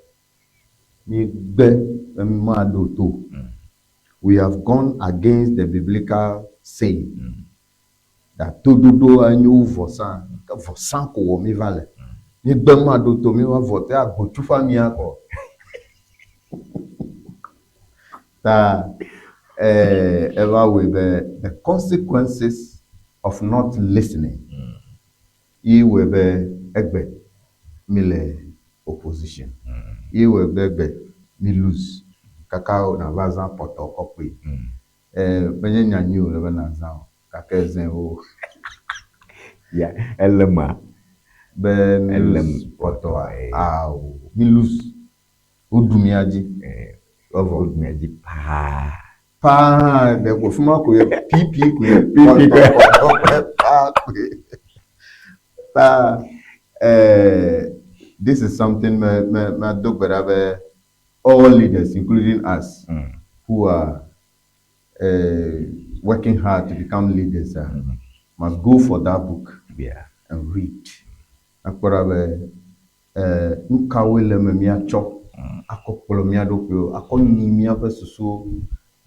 ni gbe madoto. We have gone against the biblical saying that tododo anyu vosan ko mi vale ni gbe madoto mi wa vote agbotu fami ako that ever with the consequences of not listening. Iwebe egbe mile opposition. Iwebe egbe mi lose. Kakao na vaza poto kopwe. Benye nyanyu lebe na zao. Kakezen o. Yeah, elema. Ben poto au. Mi lose. Udumiaji. Udumiaji pa. Pa. De kufuma kwe. Pipi kwe. Pa kwe. This is something all leaders, including us, who are working hard to become leaders, must go for that book and read. Nkawele memia chop, akopolomia dokyo, akonimia pesuso,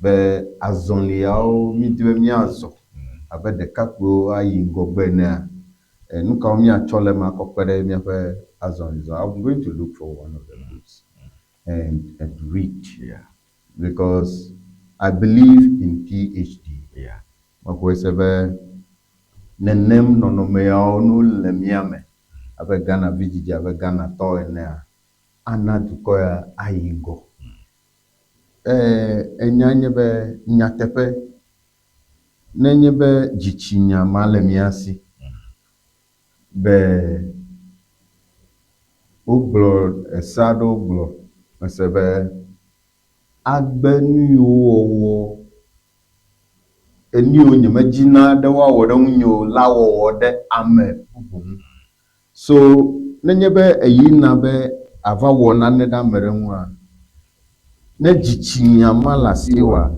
be azonliao, midwemia azo, abe de kakbo ayingo bena. I'm going to look for one of the books and read, because I believe in PhD. Nenem no mea no lemiame. Ave Ghana vijiji, ave Ghana to enea. Ana tukoya ayingo. Enyanyebe nyatepe. Nenyebe jichinya malemiasi. Be oglo esado oglo mesebe agbenu owo eni onyemagina de wa wodonyo lawo wode ame bubum. So nenyebe eyina be ava wona ne da mere nwa ne dzitsinyama le asi wa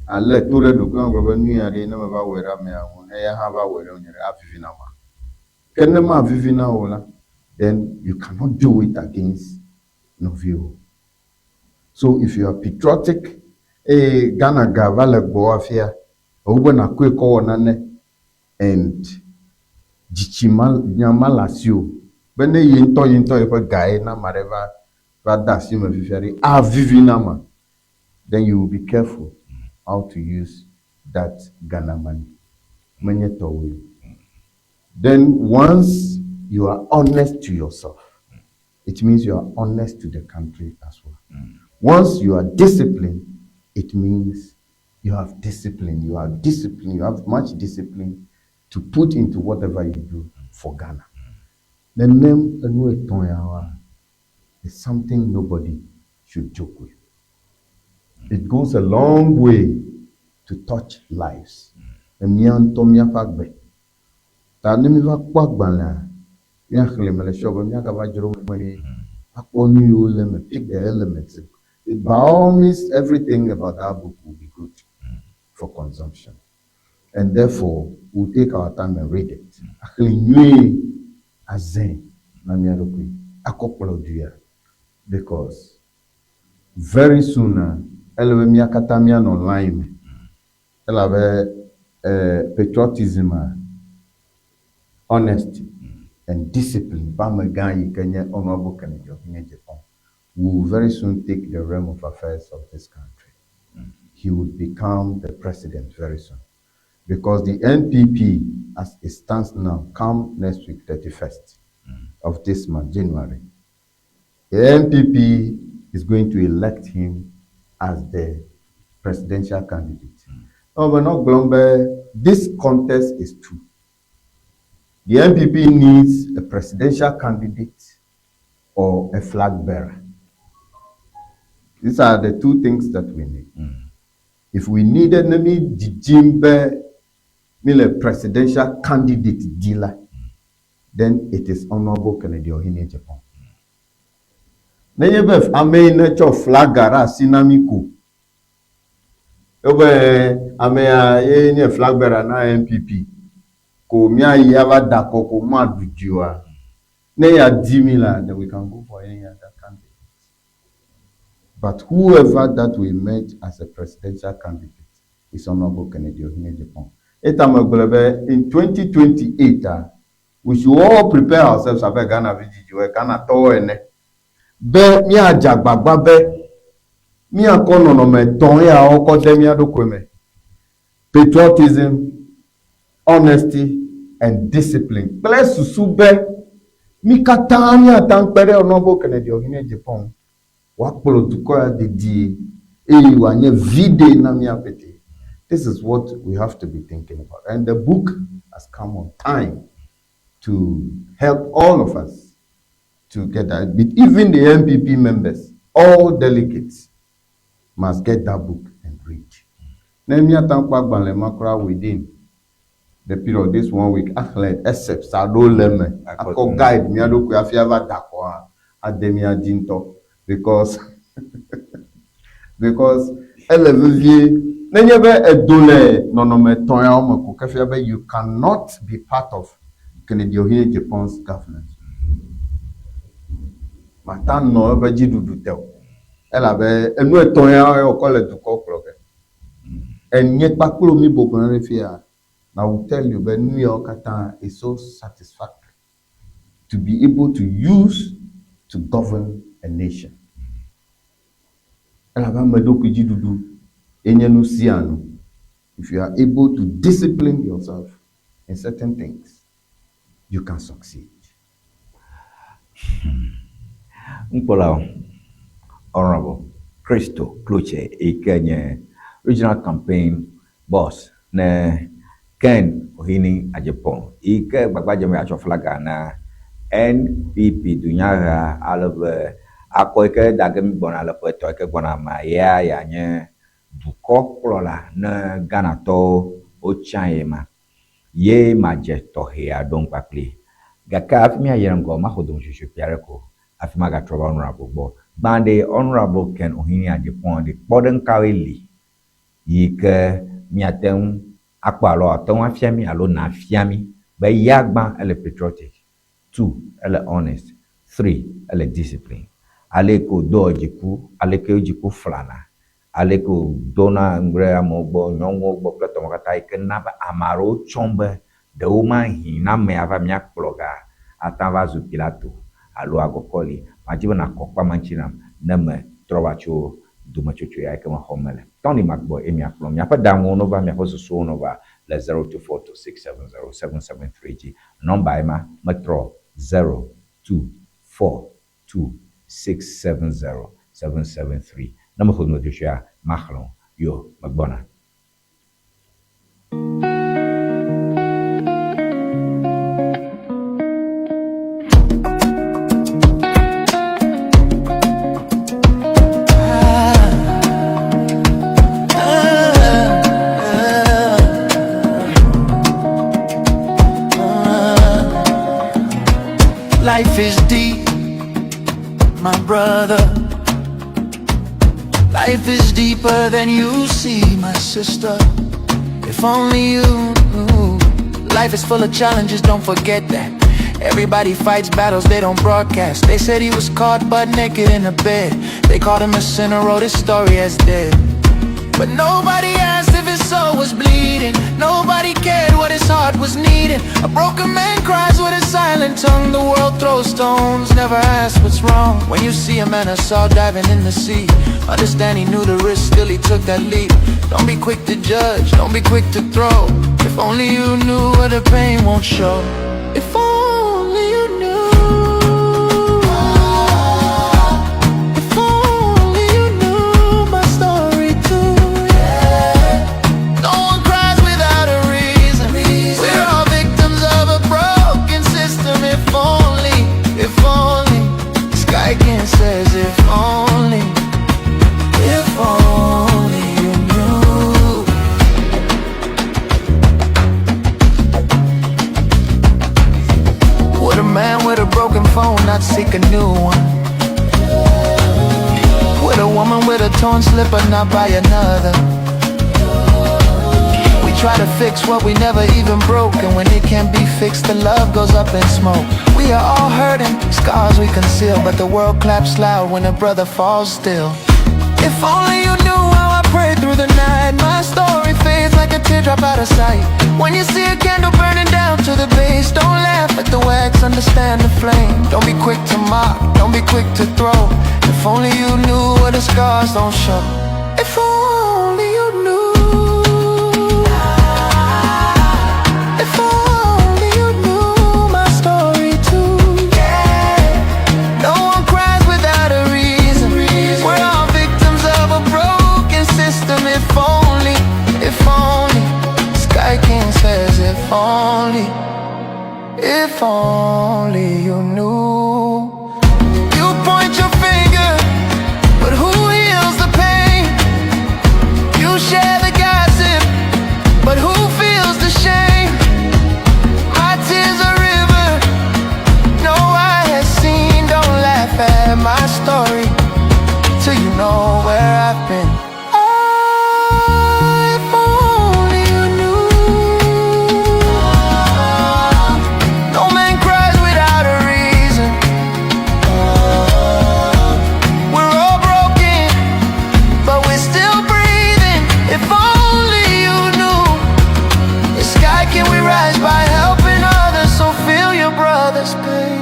ale to ɖe ɖokui gblɔ be nu ya ɖe ne meva wɔe ɖe amea ŋu eya hã va wɔe ɖe nye ɖe avivi na ma ke ne mavivi na o la then you cannot do it against nɔviwo. So if you are patriotic Ghana ga va le gbɔ afia wobe nakɔe kɔ wɔ nane and dzitsinyama le asi o be ne yi ŋutɔ yeƒe gae na ame aɖe va da asi me fifia ɖe avivi na ma, then you will be careful how to use that Ghana money. Menye tɔwoe. Then once you are honest to yourself, it means you are honest to the country as well. Once you are disciplined, it means you have discipline. You are disciplined. You have much discipline to put into whatever you do for Ghana. The name is something nobody should joke with. It goes a long way to touch lives. Pick the elements. By all means, everything about our book will be good for consumption. And therefore, we'll take our time and read it. Because very soon, online, patriotism, honesty, and discipline. Honorable Kennedy of Japan will very soon take the realm of affairs of this country. He would become the president very soon. Because the NPP, as it stands now, come next week, 31st of this month, January, the NPP is going to elect him as the presidential candidate. No, but not Glombe. This contest is true. The NPP needs a presidential candidate or a flag bearer. These are the two things that we need. If we needed Jimbe a presidential candidate dealer, then it is Honorable Kennedy Ohene Japan. Neyebef ame nature flagara sinamiku. Obe ame a flag bearer na NPP. Ko mia yava dako ko madujiwa. Neya dimila, then we can go for any other candidate. But whoever that we met as a presidential candidate is Honorable Kennedy Ohene Japan. In 2028, we should all prepare ourselves about Ghana Vijiju, Ghana Toene. Be mi ajagbagba be mi akono no me ton ya oko de mi adokweme. Patriotism, honesty, and discipline. Bless susu be mi katani atankpere Honorable Kennedy Ohene Japan. Wakpolo tukoya de di wanye vide na mi apete. This is what we have to be thinking about. And the book has come on time to help all of us to get that. But even the MPP members, all delegates, must get that book and read. Within the period, this 1 week, except Sado Leme, I could guide me, because you cannot be part of Kennedy Ohene Japan's governance. Matan no ever jidu tell. Elabe enu etoya o call it to call program. And yet pakulo mi bokonare fia. I will tell you, but New York is so satisfactory to be able to use to govern a nation. Elabe medoku jidu if you are able to discipline yourself in certain things, you can succeed. Honorable Christo Kluche, Kenya Regional Campaign Boss, ne Ken Ohene Japan, Ike Babajame Achoflaga na NPP Dunyara Alove Akoike Dagami Bonala Poetoke Bonama ya nye Duko Prola na Ghana to Ochayema ye majeto hea don pakli. Gaka afimi ayerango mahodon shushu piareko afima ga troba honorable bo Bande Honorable Ken Ohini Ajipon, the Borden Kawili, Yike Miatem Aqualo, Tonwa Fiami, Alona Fiami, by Yagba, ele patriotic. 2, ele honest. 3, ele discipline. Aleko do jiku, aleko jiku flana. Aleko dona ngre amogbo, nyongo gbo pleto makata ikenaba amaro chombe, de woman hina me ava miak ploga, atava zu pilato, alo agokoli, majiba na kokpa manchinam, neme trovacho dumachuchu ya kama homele. Tony Macboy, emi aklo, mi apa damu nova, mi apa susu nova, le 0242670773G. Number ema, metro 0242670773. Number voor dus ja, Machlon, yo, Magbona. Life is deep, my brother. Life is deeper than you see, my sister. If only you knew. Life is full of challenges, don't forget that. Everybody fights battles they don't broadcast. They said he was caught butt naked in a bed. They called him a sinner, wrote his story as dead. But nobody asked if his soul was bleeding. Nobody cared what his heart was needing. A broken man cries with a silent tongue. The world throws stones, never asks what's wrong. When you see a man I saw diving in the sea, understand he knew the risk, still he took that leap. Don't be quick to judge, don't be quick to throw. If only you knew where the pain won't show. If only you knew. If only you knew my story too. No one cries without a reason. We're all victims of a broken system. If only Sky King says if only you knew. Would a man with a broken phone not seek a new one? Would a woman with a torn slipper not buy another? We try to fix what we never even broke, and when it can't be fixed, the love goes up in smoke. We are all hurting, scars we conceal, but the world claps loud when a brother falls still. If only you knew how I prayed through the night. My story fades like a teardrop out of sight. When you see a candle burning down to the base, don't laugh at the wax, understand the flame. Don't be quick to mock, don't be quick to throw. If only you knew where the scars don't show. If only you knew. If only you knew my story too. No one cries without a reason. We're all victims of a broken system. If only Sky King says if only you knew. You point your finger, but who heals the pain? You share the gossip, but who feels the shame? My tears are river, no eye has seen. Don't laugh at my story till you know where I've been. If only you knew. No man cries without a reason. We're all broken, but we're still breathing. If only you knew. The sky can we rise by helping others, so feel your brother's pain.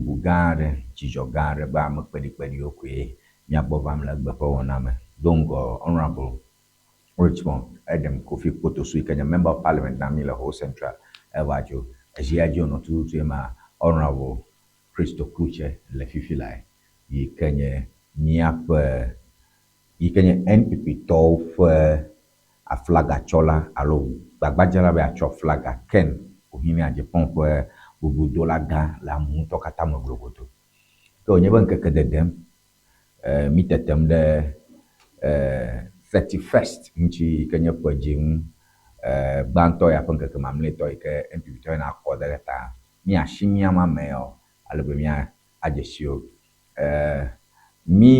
Bugare, Chijogare, Bama, Pedi Okwe, Miabovam, Lagbaponame, Dongo, Honorable Richmond, Adam Kofi Potosu, Kenya Member of Parliament, Namila Ho Central, Evajo, Ajiajo, no to Tema, Honorable Christo Kuche, Lefifilai, Ye Kenya, Niap, Ye Kenya NPP Tof, a flaga chola, alo, Bagbajala be a chop flaga, Ken, Uhini Ajapon, Bubu Dolaga, La Munto Katamo Globoto. ke wònye be ŋkeke dedem mi tetem ɖe 31st ŋutsi ke nye ƒe dzi gbãtɔ ya ƒe ŋkeke mamlɛtɔ yi ke NPP na kɔ ɖe ta mi asi miam ameyawo ale be mia adzesiwo mi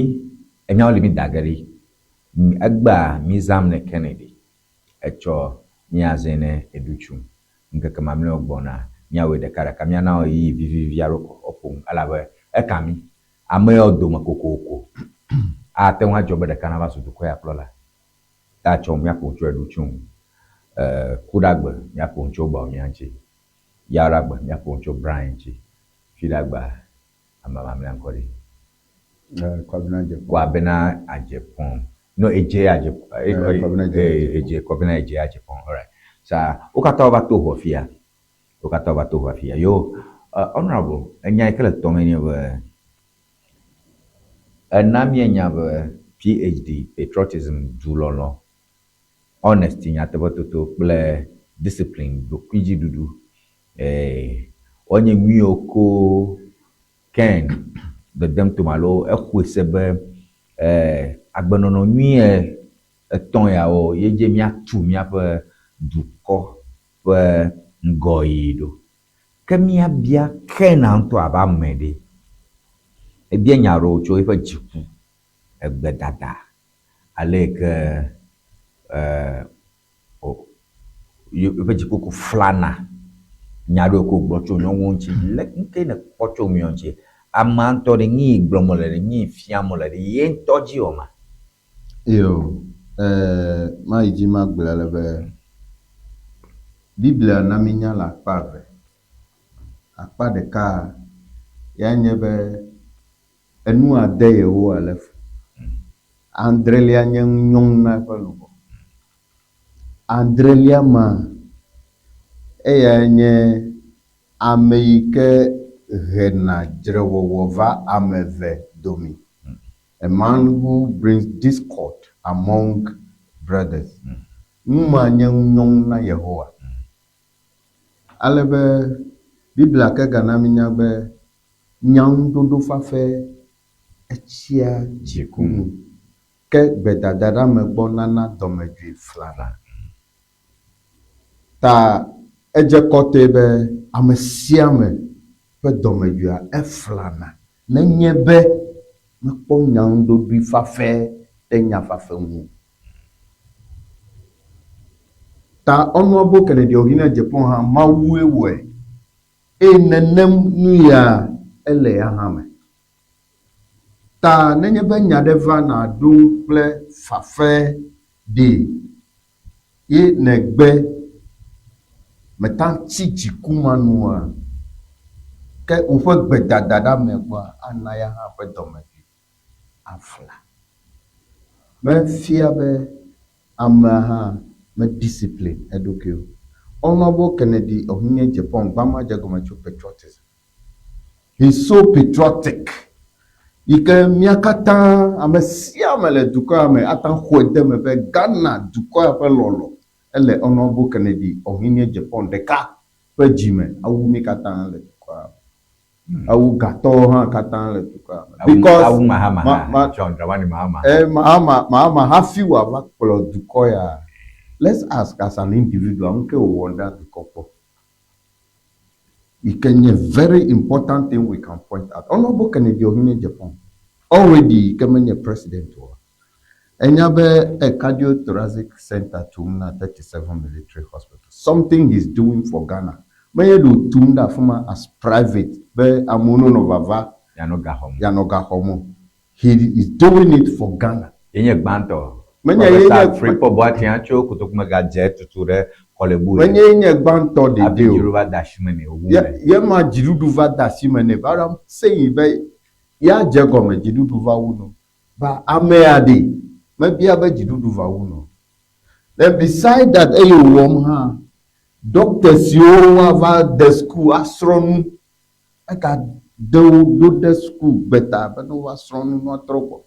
enyawo le mi da ge ɖi egba mi zam ne Kennedy etsɔ miaze ne edutsum ŋkeke mamlɛwo gbɔna miawoe ɖeka miana yi vivivi aɖo ɔƒom elabe eka mi ame yawo dome kokoko ate ŋu adzɔ be ɖeka nava su dukɔ ya kplɔla atsɔ miaƒo tso edutsum kuɖagbe miaƒo tso bawumia ŋuti yawoɖagbe miaƒo tso Brian ŋuti fiɖagbe ame mamlɛa ŋkɔ ɖi Kwabena Agyepong no edze Agyepong edze Kwabena edze Agyepong alright sa wo katã wova to xɔ afia yo honorable enya yi ke le tɔme nye be ena mienya be PhD patriotism dulɔlɔ honesty nyateƒetoto kple discipline dokuidziɖuɖu wonye nuyiwo ko Ken dedem tome alo exɔe se be agbenɔnɔ nyui etɔ̃ yawo ye dze miatu miaƒe dukɔ ƒe ŋgɔyi ɖo ke miabia Kena ŋutɔ abe ame ɖe ebia nya ɖewo tso eƒe dziku egbedada ale ke eƒe dzikuku flana nya ɖewo ko gblɔ tso nyɔnuwo ŋuti le ŋke ne kpɔ tso miɔ ŋuti ama ŋutɔ ɖe nyi gblɔm le ɖe nyi fiam le ɖe ye ŋutɔ dzi o ma yo ma yi dzi ma gblɔ le be Biblia na mi nya le akpa eve akpa ɖeka ya nye be enu ade Yehowa le fu andrelia nye nyɔnu na eƒe lugbɔ andrelia ma eya nye ame yi ke hena dzrewɔwɔ va ame eve domi a man who brings discord among brothers numa nye nyɔnu na Yehowa ale be Biblia ke gana mi nya be nyaŋuɖoɖo fafe etsia dziku nu ke gbedadada me gbɔ nana dɔmedzoe flana ta edze kɔtɔe be ame sia ame ƒe dɔmedzoea eflana nenye be mekpɔ nyaŋuɖoɖoe fafe te nya fafe ŋu ta Honorable Kennedy Ohina Agyepong hã Mawue wɔe eye nenem nu ya ele ya hã me ta nenye be nya ɖe va na ɖo kple fafe ɖe ye negbe meta ŋtsi dziku manua ke woƒe gbedada ɖa me gbɔa ana ya hã ƒe dɔmedzoe afla mefia be amea hã me discipline eɖokui o Honorable Kennedy Ohina Agyepong gbama dze gɔme tso patriotism he's so patriotic yi ke mia katã ame sia ame le dukɔa me ata xɔe de me be Ghana dukɔa ƒe lɔlɔ ele Honorable Kennedy Ohina Agyepong ɖeka ƒe dzime awu mi katã le dukɔa awu gatɔwo hã katã le dukɔa me because Mahama hafi wòava kplɔ dukɔ ya let's ask as an individual nke wòwɔ ɖa dukɔ kpɔ it can be a very important thing we can point out. Honorable Kennedy Ohina Agyepong already became president. Enyabe a cardiothoracic center to 37 military hospital. Something he's doing for Ghana. May do tunda former as private. Be amono novava yanoga homo. He is doing it for Ghana. Yenye gbanto. Menya fripo boati ancho kutokume gadget tuture kolebu. Menya gbanto de deal. Jiruva dashimene. Yema jiruva dashimene. But I'm saying be ya jegome jiruva uno. But ameade maybe abe jiruva uno. Then beside that, you warm her. Doctors you have the school astronomy. I got do the school better, but no astronomy no trouble.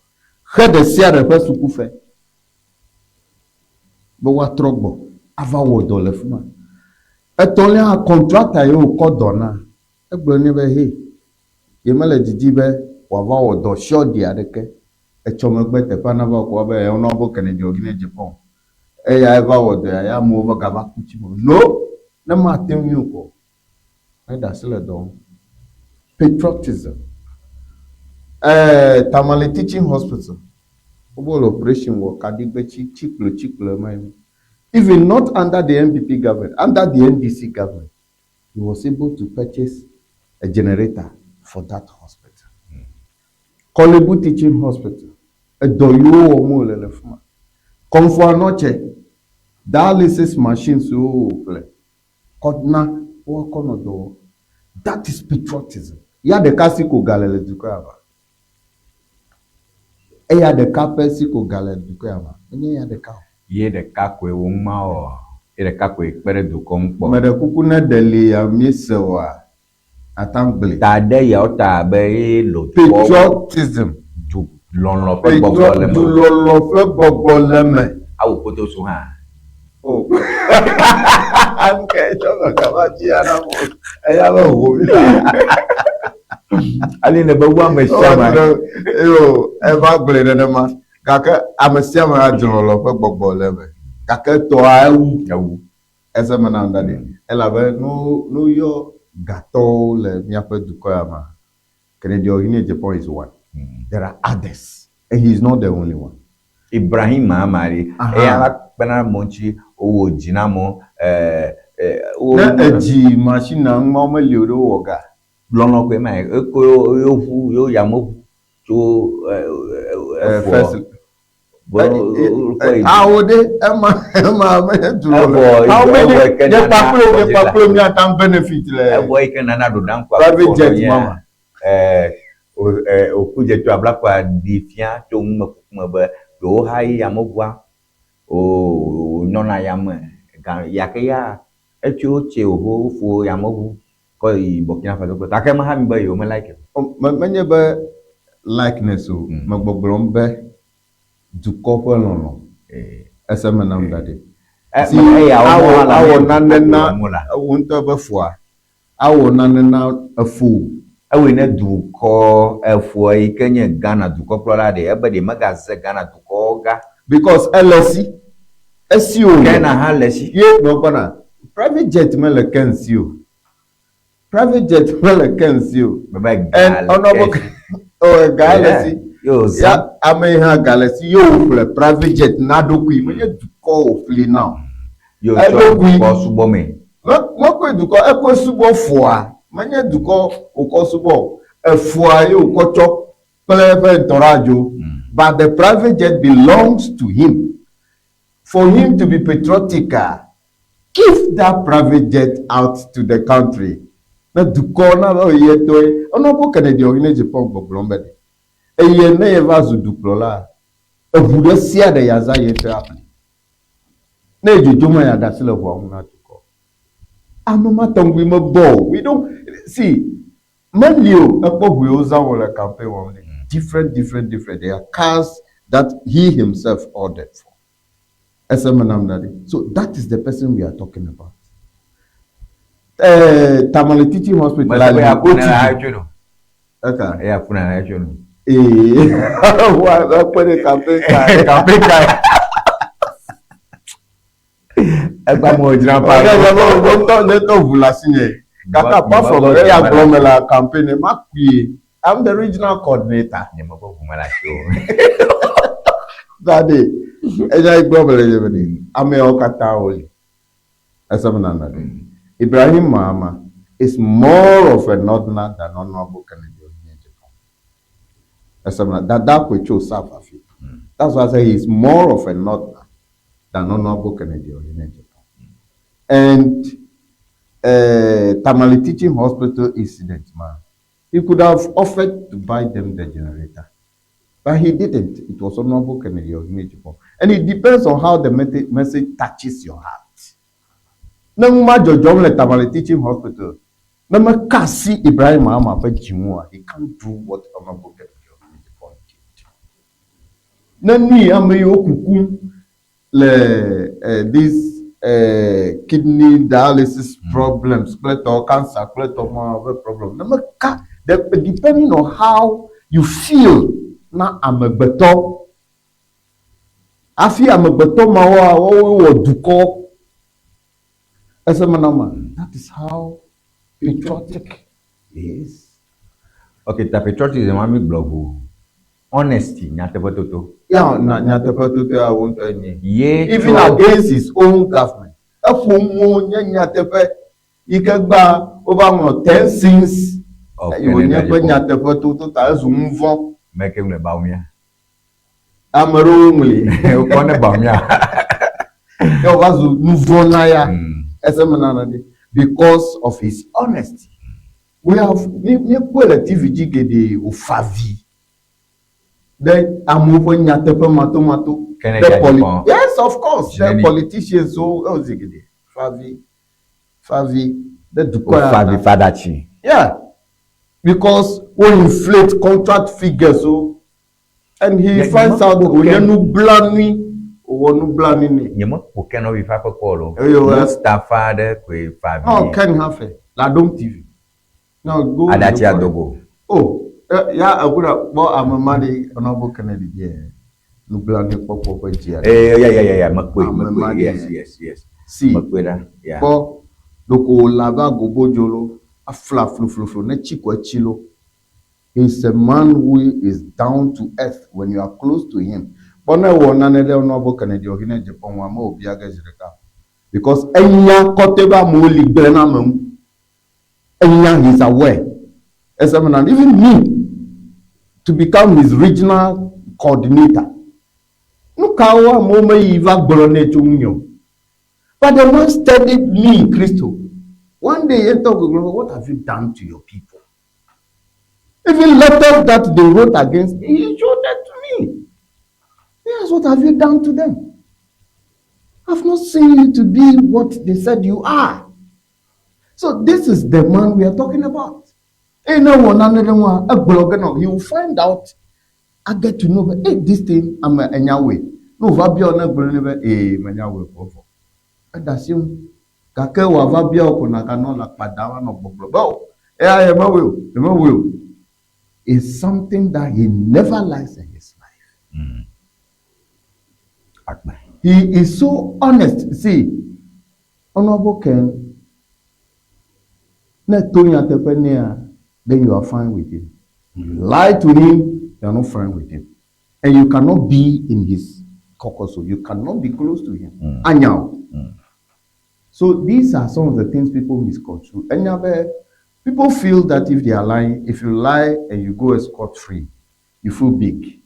Head the Sierra first to kufe. But what trouble? Ava wo dole fuma. Etole a contractor you call dona. E gbo ni be he. Ye mele didi be wava wɔ dɔ shiɔdi aɖe ke etsɔ megbe teƒe na va kɔ be ɔnɔ bo Kennedy Oginye Japan eya eva wɔ dɔ ya amewo va gava kutsi me no ne mate ŋu kɔ eɖe asi le dɔ wɔm. Patriotism Tamale Teaching Hospital Obo operation wɔ kadigbe tsikple ma yi. Even not under the NPP government, under the NDC government, he was able to purchase a generator for that hospital. Kolebu Teaching Hospital, a doyo omo lelefuma. Comfort anoche, dialysis machines so play. Kodna wakono do. That is patriotism. Ya de kasiko galele dukaba. Eya de kapesiko galele dukaba. Enye ya de ka. Ye ɖeka koe wo ŋma o ye ɖeka koe kpe ɖe dukɔ ŋu kpɔ. Me ɖe kuku ne ɖeli ya mise wa atangble. Ta ɖe yawo ta abe ye lo Patriotism. du lɔlɔ ƒe gbɔgbɔ le me. Du lɔlɔ ƒe gbɔgbɔ le me. Awu kotosu hã. Oh. Anke tsɔ kaba dzi ana mo. Eya be ho mi la. Ali ne be wu ame sia ma. Yo, eva gble nenema. Gake ame sia ame adze lɔlɔ ƒe gbɔgbɔ le me. Gake tɔa ewu. Ese me na da de. Elabe no yɔ gatɔwo le miaƒe dukɔ ya ma. Kennedy Oginye Japan is one. There are others. And he is not the only one. Ibrahim Mahamari. Eya la kpena mɔntsi owo dzina mɔ. Ne edzi machine na ŋma me li o ɖo wɔ ga. Lɔlɔ koe ma eko yo ʋu yo yameʋu tso first. Awo Awo de ema me du lɔlɔ. Awo me de kpakplo mi ata benefit le. Eʋu yi ke nana ɖo ɖa ŋkua. Private jet mama. Okudze tso ablakɔa ɖi fia tso ŋume kukume be yewo ha yi yameʋua nyɔna yame yake ya etso tse woho fo yameʋu kɔ yi Burkina Faso kple take me ha mi be yewo me like. Menye be likeness o me gbɔgblɔm be dukɔ ƒe lɔlɔ ese me nam da de. Si awɔ nane na wo ŋutɔ be foa awɔ nane na efo. Ewe ne dukɔ efo yi ke nye Ghana dukɔ kplɔla de ebe de megaze Ghana dukɔ ga. Because LSI esi o Ghana ha lesi. Ye no kona private jet me le kensi o. Private jet me le kensi o. And honorable galesi. Yo ya ame ha galesi yo ple private jet na dokui me ye dukɔ o fli now. Yo dukɔ subo me. Mo ko dukɔ e ko subo foa. Menye dukɔ o ko subo. E foa yo ko tsɔ ple pe torajo. But the private jet belongs to him. For him to be patriotic, give that private jet out to the country. Na dukɔ na lo ye to ono Kennedy Oginye Japan gbɔgblɔm be de. Eye ne eva zu dukplɔla, eʋu ɖe sia ɖe ya za ye te aƒle. Ne edzodzo ma ya da si le ʋua ŋu na dukɔ. Ame ma tɔŋgbi me bɔ. We don't see. Melio ekpɔ ʋu yewo zã wɔ le campaign wɔm ne. Different. There are cars that he himself ordered for. So that is the person we are talking about. Tamale Teaching Hospital. Campaign card. I'm the regional coordinator. That day, Ibrahim Mahama is more of a northerner than Honorable Kennedy Oginye Japan. That we chose South Africa. That's why I say he's more of a northerner than Honorable Kennedy Oginye Japan. And Tamale Teaching Hospital incident, man. He could have offered to buy them the generator. But he didn't. It was Honorable Kennedy Oginye Japan. And it depends on how the message touches your heart. No matter the Tamale Teaching Hospital, no matter kasi Ibrahim Mahama pe jimua, he can't do what Honorable Kennedy Oginye Japan did. Nani ameyo kukum le this kidney dialysis problems, cancer, problem. No matter depending on how you feel na amegbeto afi amegbeto ma wo duko esemanama. That is how patriotic is. Okay, the patriotism mami blog honesty nyatepetoto. Yeah, nyatepetoto I won't any. Ye even against his own government. Afumu nyatepe ikegba over 10 sins. You will never nyatepetoto ta zumvo. Make him baumia. Amarumli. Ukone baumia. Yo vazu nuvona ya. Because of his honesty. We have ni relativity gede ufavi. Then amuvo nyatepe mato. Yes, of course. The politicians so zigede. Favi. The dukoya. Favi fadachi. Yeah. Because we inflate contract figures so and he finds out no blani. Nyemo pokeno bi fa kokolo. Mustafa de kwe Favi. No, Ken Hafe. La Dome TV. No, go. Adachi Adogo. Oh, yeah, I would have bought a money honorable Kennedy. Yeah. No blani popo yeah. Makwe. Yes. See. Makweda. Yeah. But doko lava gobo jolo a flu ne chiko chilo. He's a man who is down to earth when you are close to him. But now one another honorable Kennedy or in Japan wa mo obiaga jireka. Because enya koteba mo ligbena mem. Enya is aware. Even me to become his regional coordinator. No kawa mo me iva gboro chunyo. But the man studied me, Christo. One day he talk, what have you done to your people? Even letters that they wrote against me, he showed that to me. Yes, what have you done to them? I've not seen you to be what they said you are. So this is the man we are talking about. He will find out, I get to know, hey, this thing, I'm a Nyawe. No, Vabio, no, Manyawe, that's him. Kake wa Vabio, Konakano, like Padawa, no, Bobo. Yeah, will. Is something that he never likes in his life. He is so honest. See, Honorable Ken, then you are fine with him. You lie to him, you are not fine with him. And you cannot be in his caucus, you cannot be close to him. So these are some of the things people misconstrue. And people feel that if they are lying, if you lie and you go scot-free, you feel big.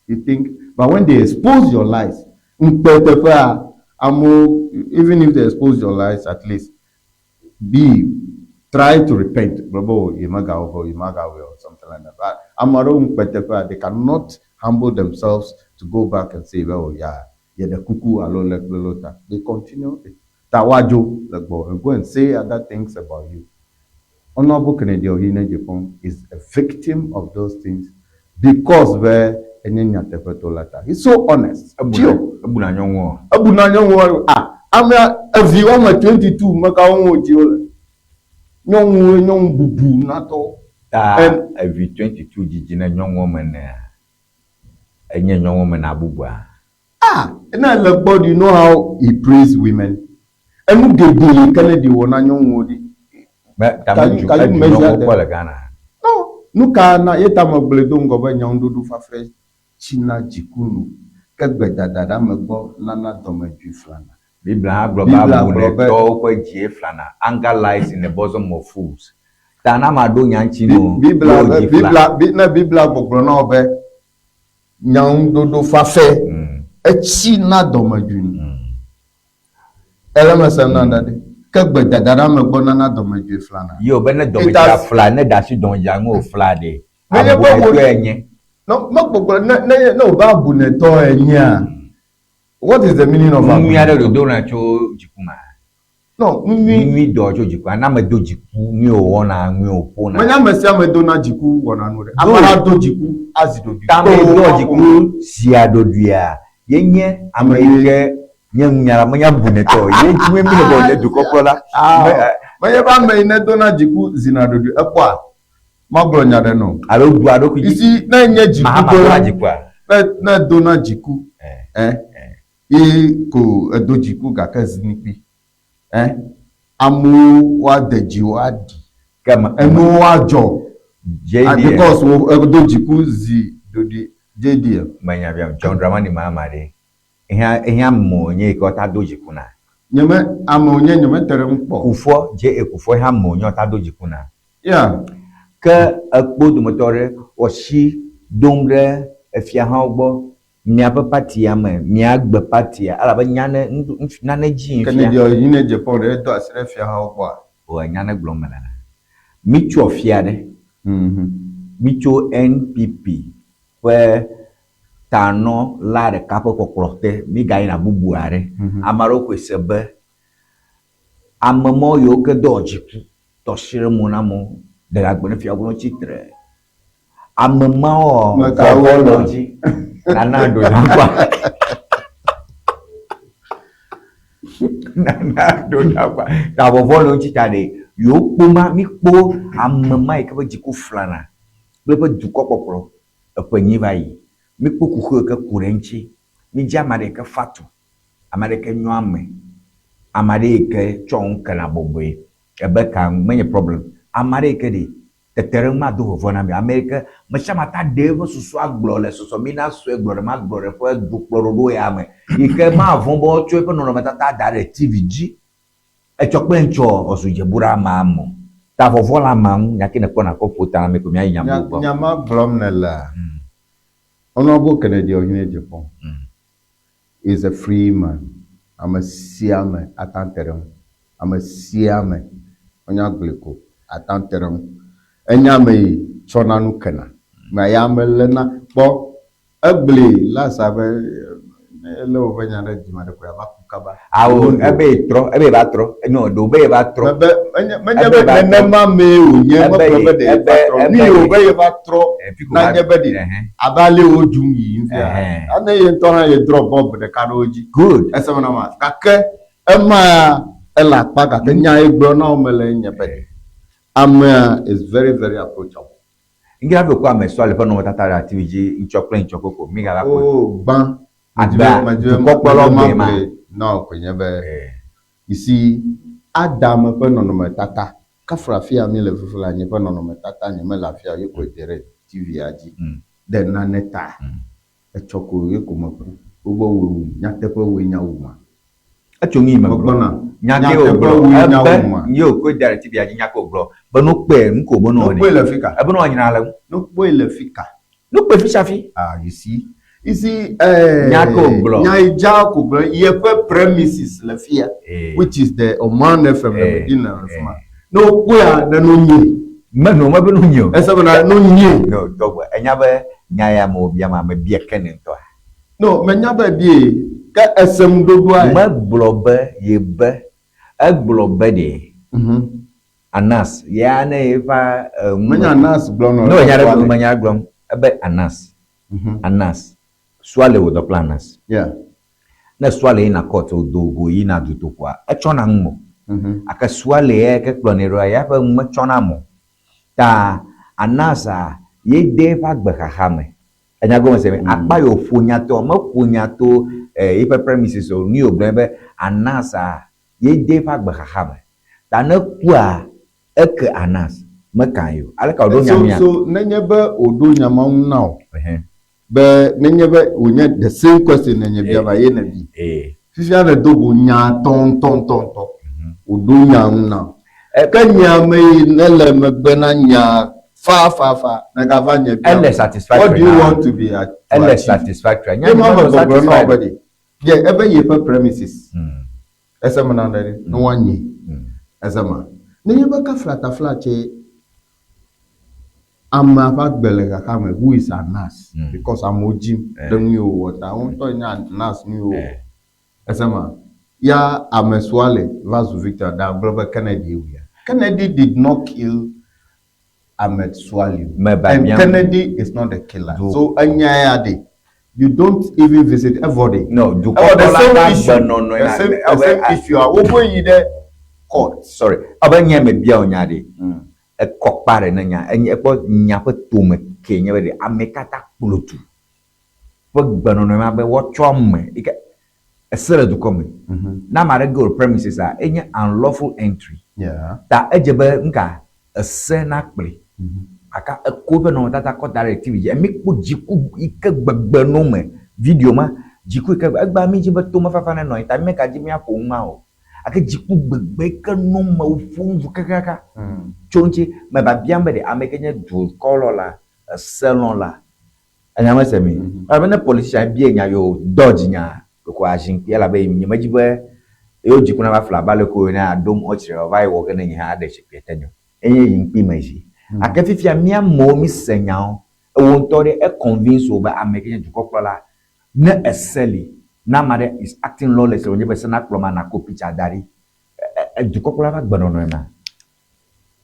You think, but when they expose your lies, even if they expose your lies, at least try to repent. Or something like that. But they cannot humble themselves to go back and say, well, the cuckoo alone. They continue. Tawajo, and go and say other things about you. Honorable Kennedy Ohine Japan is a victim of those things because he's so honest. I'm a view on my 22 Macao. Young bubu, not all. And every 22 Gina young woman, a young woman Abubwa. And I love God, you know how he praised women. And who gave the Kennedy one young woody. Can you measure them? No, na yetama bledongo ba nyondudu fa fresh china jikunu kegbeda dada megbo nana domeju flana. Bibla global to ko jie flana. Anger lies in the bosom of fools. Tana mado nyanchino. Bibla gbogbo na obe nyondudu fa fe e china domeju. Elemasa nanda Yo, bene domija flane dashi don yango flade. No, babu neto enya. What is the meaning of abu? Do jikuma. No, mi dojo jikuma. Na me do jiku mi o wona mi o pona. Manya mesia me do na jiku wona no. Amara do jiku azido jiku. Tame do jiku sia do dua. Yenye Amerike nyara manya buneto ye jwe mi no bo le du kokola manya ba me ne dona jiku zinadodu ekwa Magro nyade no. Alo du ado ku Isi na nye jiku Mahama jikwa. na dona jiku. Ko edo jiku kaka zinipi. Amu wa deji wa di. Kama Emu wa jo. JDM. Because edo jiku zi dodi JDM. Manya biam John Dramani Mahama de. Ehia mo nye ko ta do jikuna. Nyeme amonye nyeme tere mpo. Kufo je kufo ha mo nyo ta do jikuna. Yeah. Ke akpo do motore o shi dongre efia ha ogbo mia pa party ame mia gbe party ala ba nyane nane ji Kene dio yine Japan re to asre fia ha okwa. o nyane glomela micho fia de micho NPP we tano la de kapo kokrote mi gai na bubuare amaro kwesebe amamo yo ke dojiku to shire monamo de la gbon fia gbon chitre amama o loji nana do nakwa nana do nakwa ta bo volo chita de yo kpoma mi kpo amama e ke jiku flana be duko poporo epanyi bayi mi kpo kuku ke kurenchi mi jamare ke fatu amare ke nyuame amare ke chon kana boboe ebe kan menye problem amare ke de tetere ma do vona mi America me chama ta devo susu aglo le susu mi na so eglo ma glo fo du ploro do ya me ike ma von bo cho pe no meta ta directive ji e chokpe ncho osu je bura ma mo ta fo vola ma nya kine ko na ko puta me ko mi anya mo Nyama blom nela. Honorable Kennedy Ohine Japan is a free man. I'm a siame atanterem. I'm a siame onyagleko atanterem. Enyame chonanu kena. Ma yamelena bo egble la sabe lo banya na jima de ko ba kukaba. awo ebe ba tro no do be ba tro Be nema me onye mo de ba tro ni o be ba tro na nyebe de abale ojun yi nfia ana ye ntora ye drop bomb de kanoji good ese na ma kake ema ela pa kake nya egbo na o mele nyebe ama is very very approachable. ngira be kwa me so le pa no tata activity nchokoko mi ga ko Oh ban Ada, kokpolo ma no kwenyebe. You see Adam pe nono tata kafra fia mi le fufula nye pe nono tata nye me la fia ye ko tere TV aji den na neta e choko ye ko mo ubo wu nyate pe we nya wuma achongi ma ogbona nyate ogro ebe yo ko directive ya nya ko ogro be no pe nko bo no no pe le fika ebe no nyina ala no pe le fika no pe fi shafi you see nyako ogro nyako ogro ye pe premises le fia which is the Oman FM Medina Reforma no pe na no nyi no be no nyi esa na no nyi no dogwa enya be nya ya ma obi ama me bia kene nto no menya ba bie ka esem dodo ai ma globe ye be eglobe de anas ya na ifa menya anas blono no nya re menya glom ebe anas swale with the planners na swale na court odogo yi na dutokwa echona nmo aka swale e ke klonero ya ba mo chona mo ta anasa ye de fa gbahahame enya go se akpa yo funya to ipe premises o ni obrebe anasa ye de fa gbahahame ta na kwa eke anas makayo alaka odo nyamia so nenye be odo nyama now be nenye be onye the same question nenye bia ba ye na bi fifia na dogo nya ton odo nyam now ka nyama nele me na nya fa na ga va nya bia satisfactory what do you want to be at satisfactory nya ma satisfactory yeah ebe ye pe premises esa ma na ndere no wanye esa ma nenye be ka flata che I'm about Belega Kame, who is a nurse, because I'm Ojim, the new water. I want to know nurse new. Esama, yeah, I'm a swale, Vasu Victor, that Global Kennedy. Kennedy did not kill Ahmed Swale. And Kennedy is not a killer. So, you don't even visit everybody. No, do the same issue. Open you there court. Sorry. Abanya me bia onyade. e kokpare na nya e po nya pe tome ke nya be amekata kplotu po gbanono ma be wo twome ike esere du come na mare go premises a enya unlawful entry Yeah. ta ejebe nka ese na kple aka ekobe no tata ko directive je mi kpo jiku ike gbegbeno me video ma jiku ike agba mi jibe to ma fafa na no ta me ka jimi akọ nwa o aka jiku gbegbe ke no ma ofunvu kakaka chonchi me ba biambe de amekenye du kolola salon la anyama semi abena politician bi enya yo dodge nya ko ajin yala be mi majibe yo jiku na ba fla bale ko na adom ochire ovai wo gane nya ade chipetenyo enye yimpi maji akafifia mia mo mi senyao e won tore e convince oba amekenye du kokola na eseli na mare is acting lawless onye be na kloma na ko picha dari du kokola ba gbono na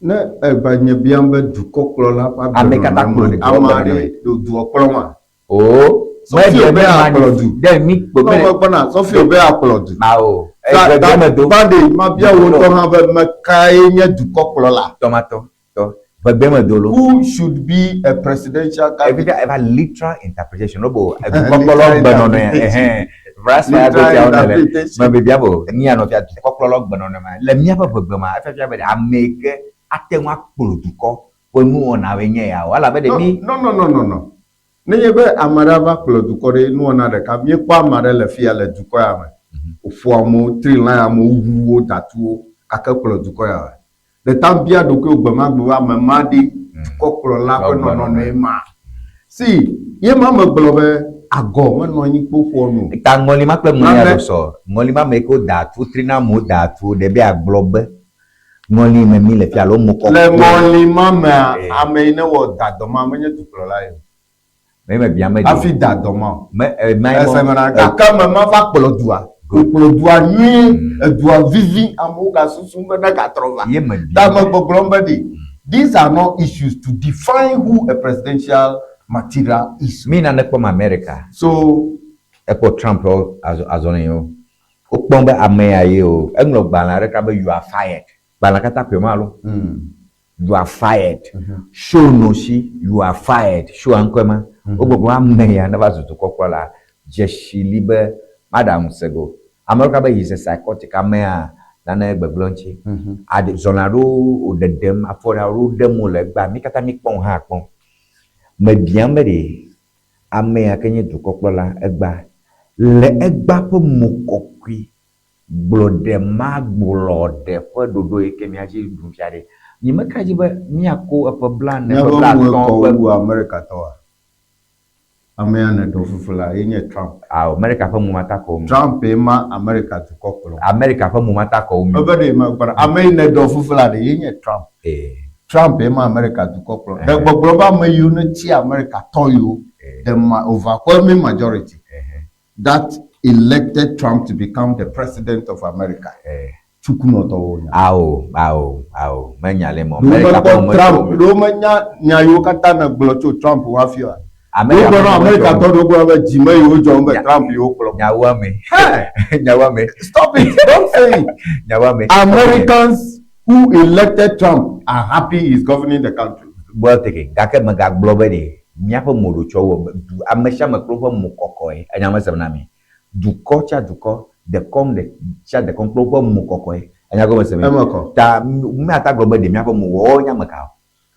na ebanye biambe du koklola pa amekata klo amade du okloma oh so fi be apolodu then mi po no mo gbona so fi be apolodu ma o bande ma bia wo to ha be makai nya du koklola tomato to bagbe dolo who should be a presidential candidate ever literal interpretation no bo kokolo gbanono Vrasma go down le ma be biabo ni ano fia kokolo gbanono ma le mia pa bagbe ma afia be ameke atenwa kpoloduko ponu ona wenye ya wala be de mi no nenye be amarava kpoloduko re nu ona de ka mi kwa amare le fia le duko ya ma ofu amu trilan amu wuwo datuo aka kpoloduko ya the tambia do ko gbamagbo wa mamadi kokolola ko no ma si ye mama globe ago mo no yin popo nu ta ngoli ma pe mu ya so ngoli ma me ko datu trina mu datu de be aglobe ngoli me mi le fia lo mu ko le ngoli ma ma ame ne wo dadoma menye tuklola yo me bia me afi dadoma me esemana ka ma fa kpolodua ni edua vivi amuga susu na ka trova that ma gbogblomba di these are not issues to define who a presidential material is me na nekpo America so epo Trump azone yo okpombe ameaye o englo gbala reka be you are fired gbala kata pe malo you are fired show no shi you are fired show ankwema ogbogbo ameya na bazutu kokola jeshi libe madam sego America be is a psychotic amea na egbeglonchi ade zonaro odedem afora ro demo le gba mi kata mi pon ha pon me biambe de amea kenye du kokola egba le egba po mokokwi blode magblode po dodo ekemi aji dumfiade ni makaji ba mi akọ apo blan ne ton America to amea na do fufula yenye Trump America fa mu mata ko Trump ma America to kokolo America fa mu mata ko mi obede ma gbara amea na do fufula de yenye Trump Trump ma America to kokolo the global ma unity America to you the overwhelming majority that elected Trump to become the president of America chukuno to ao manyale mo America Trump do manya nyayo kata na glocho Trump wa fio America to do go jima yo jo be Trump yo klo nyawa me stop it don't say it nyawa me Americans who elected Trump are happy he's governing the country well taking gake maga globally miapo morucho wo amesha makropo mukokoi anyama semnami du kocha de com de cha de complopo mukokoi anyago meseme ta me ata globally miapo mu wo nyamaka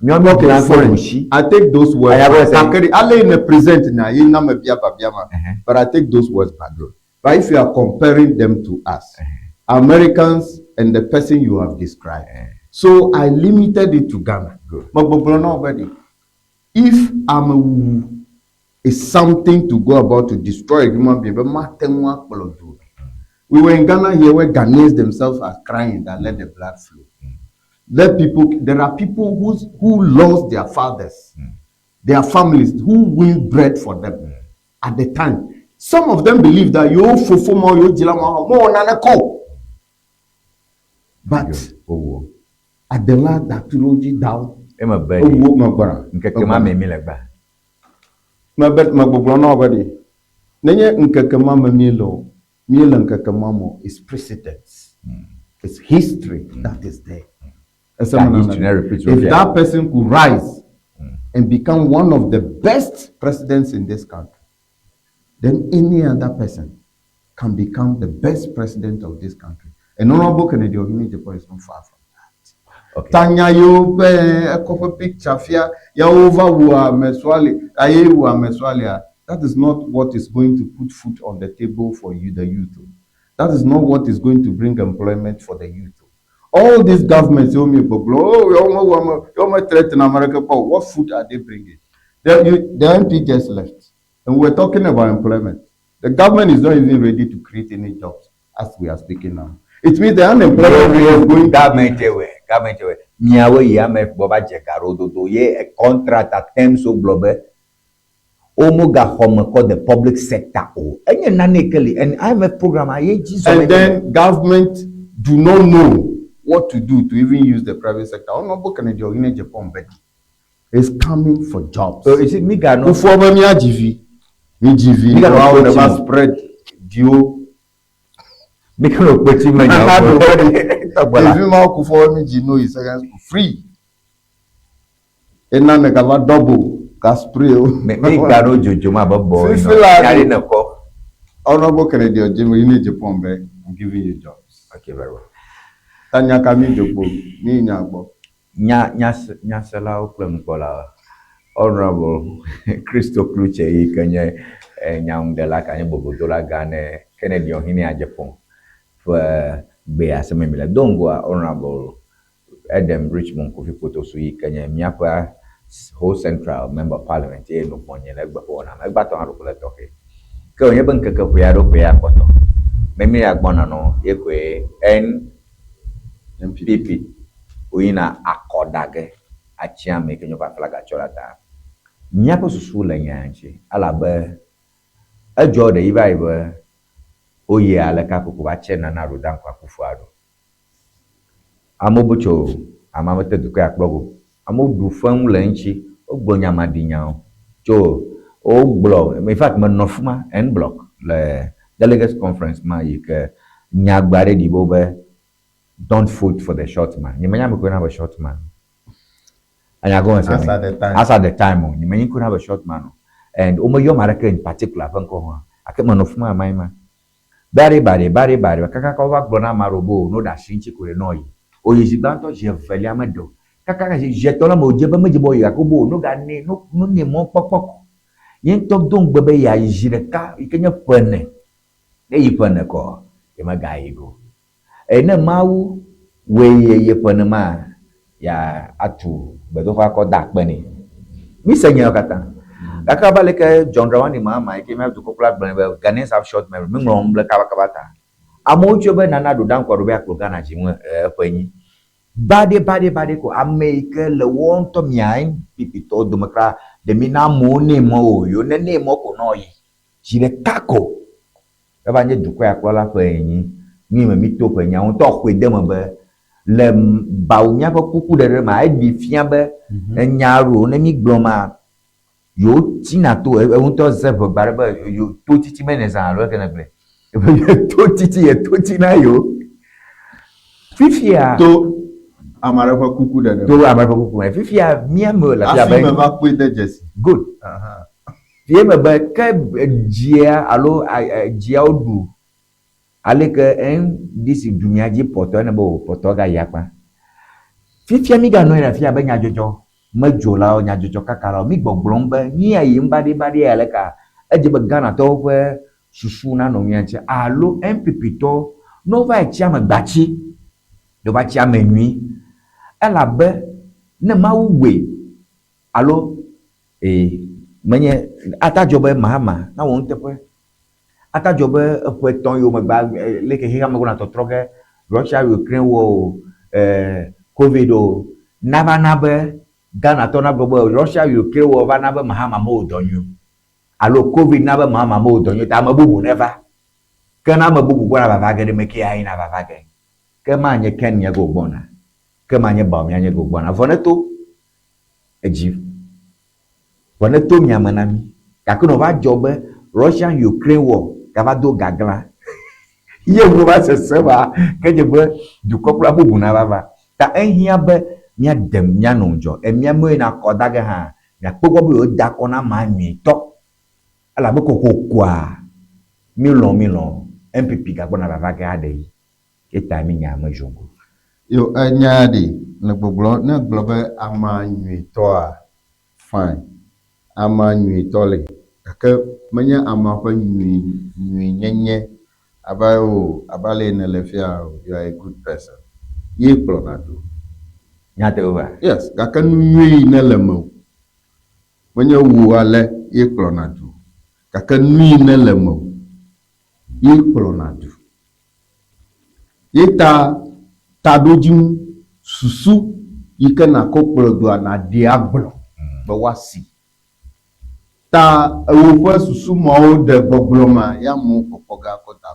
I take those words I in the present na yin na mabia babiama but I take those words back but if you are comparing them to us Americans and the person you have described so I limited it to Ghana if is something to go about to destroy a human being but we were in Ghana here where Ghanaians themselves are crying that let the blood flow. There are people who lost their fathers, their families, who will bread for them at the time. Some of them believe that you fofo mo yo jilama mo nanako. But at the last that tuloji down. Ema bedi. Nkekema memi legba. Ma bet ma gbogbo na obedi. Nenye nkekema memilo, mielo nkekema mo is precedence. It's history that is there. If If that person could rise and become one of the best presidents in this country, then any other person can become the best president of this country. And Honorable Kennedy Ogunjepon is not far from that. Okay. Tanya yo a cover picture fia ya over wa meswali aye wa meswali. That is not what is going to put food on the table for you, the youth. That is not what is going to bring employment for the youth. All these governments, you threaten America, what food are they bringing? The MP just left, and we're talking about employment. The government is not even ready to create any jobs as we are speaking now. It means the unemployment rate is going government away. Miawe ya me boba jekaro do ye a contract at terms so globe. Omoga home called the public sector. Oh, and I'm a program. And then government do not know what to do to even use the private sector. Honorable Kennedy Ogunjepon is coming for jobs. So is it me gano? Before me GV, never spread dio. Me gano put him in. If you mau kufor me Gino is free. And now me kava double spray. Me gano jujuma babo. Honorable Kennedy Ogunjepon, I'm giving you jobs. Okay, very well. Tanya kami jopo ni nyagbo. Nyasela uklemkola Honorable Christo Kluche ikenye nyaundela kanye bobodola gane Kennedy Ogunjepon for be asememile dongwa Honorable Adam Richmond Kofi Potosu ikenye miapa whole central member of parliament e no ponye legba ona megbato harukule toke ke onye ban keke ku ya ro ku ya poto memi agbona no ekwe NPP uina akodage achiame kenyo pa flaga cholata nyapo susu le nyanchi alabe ejo de iba oye ale ka kuku ba chena na rodan kwa kufuado amobucho amamete duko akplogo amodu fam le nchi ogbonya madinya cho o block in fact man nofuma en block le delegates conference ma yike nyagbare di bobe. Don't vote for the short man. You may have a short man. And you're going to say, as at the time, you may have a short man. And Omoyo Maraka in particular, I came on of my mind. Bari, Kaka Bona Marobo, no that Shinchi could annoy. O is Banto, Jeff Veliamado. Kaka, Jetola Mojaba Majibo Yakubo, no Gane, no name more pop. Yen talk don't baby, ya Jireka, you can your perne. There you perne call, Yamagaigo. Ene mau we ye panema ya atu bedo ko dakbeni mi senya kata akaba leke John Rawani mama ke me to popular ben Ghanaians have short memory mi ngom le kabata amocho be nana do dan ko do be akloga na ji mu panyi bade ko America le won to mian pipito democrat de mina mo ne mo yo ne mo ko no yi jire kako e ba nye dukwa aklola panyi ni me mito pe nya on to khwe de mo be le ba nya ko kuku de ma e di fia be nya ro ne mi gloma yo tina to e on to ze bo bare be yo to titi meneza lo ke na ble to titi e to tina yo fifia to amara ko kuku de to amara ko kuku fifia mi am la fia be me ba pe de jesi good fie me be ke jia alo jia odu ale que disi dumiaji poto na bo poto ga yakpa fifia mi ga no na fia be nya jojo majola nya jojo kakara mi gbogbron be ni ayi mbadi ale ka eje be Ghana to we susu na no mianche alo MPP to no va chi amagbachi do ba chi amenui ela be ne ma uwe alo menye atajobe mahama na won tepe ata jobe ton yo magba leke higa magona to troge Russia Ukraine wo COVID o naba Ghana to na bobo Russia Ukraine wo va naba mahama mo donyu alo COVID naba mahama mo donyu ta mabubu never kana mabubu gwa baba gade meki ai na baba ge kema nye Kenya go bona kema nye ba nye go bona voneto eji voneto nyamanami kakuno va jobe Russia Ukraine war Gavado Gagla. Ye go ba se ba ke je bo du kopla bubu na baba. ta ehia be mia dem mia nonjo emia mo na kodage ha na pogo be o da kona ma nwi to ala be kokokwa milon MPP ga bona baba ga de ke time nya ma jongo yo anyadi na gbogbo ama nwi to a fine ama nwi to le ka manya ama fa nwi nyenye abale na lefia you are a good person ye plonado nya te over yes ka nwi na lemo manya wu ale ye plonado ka nwi na lemo ye plonado ye ta dojim susu yike na kokplodo na diablo ba wasi ta ewo susu mo de gbogboma ya mu kokoga kota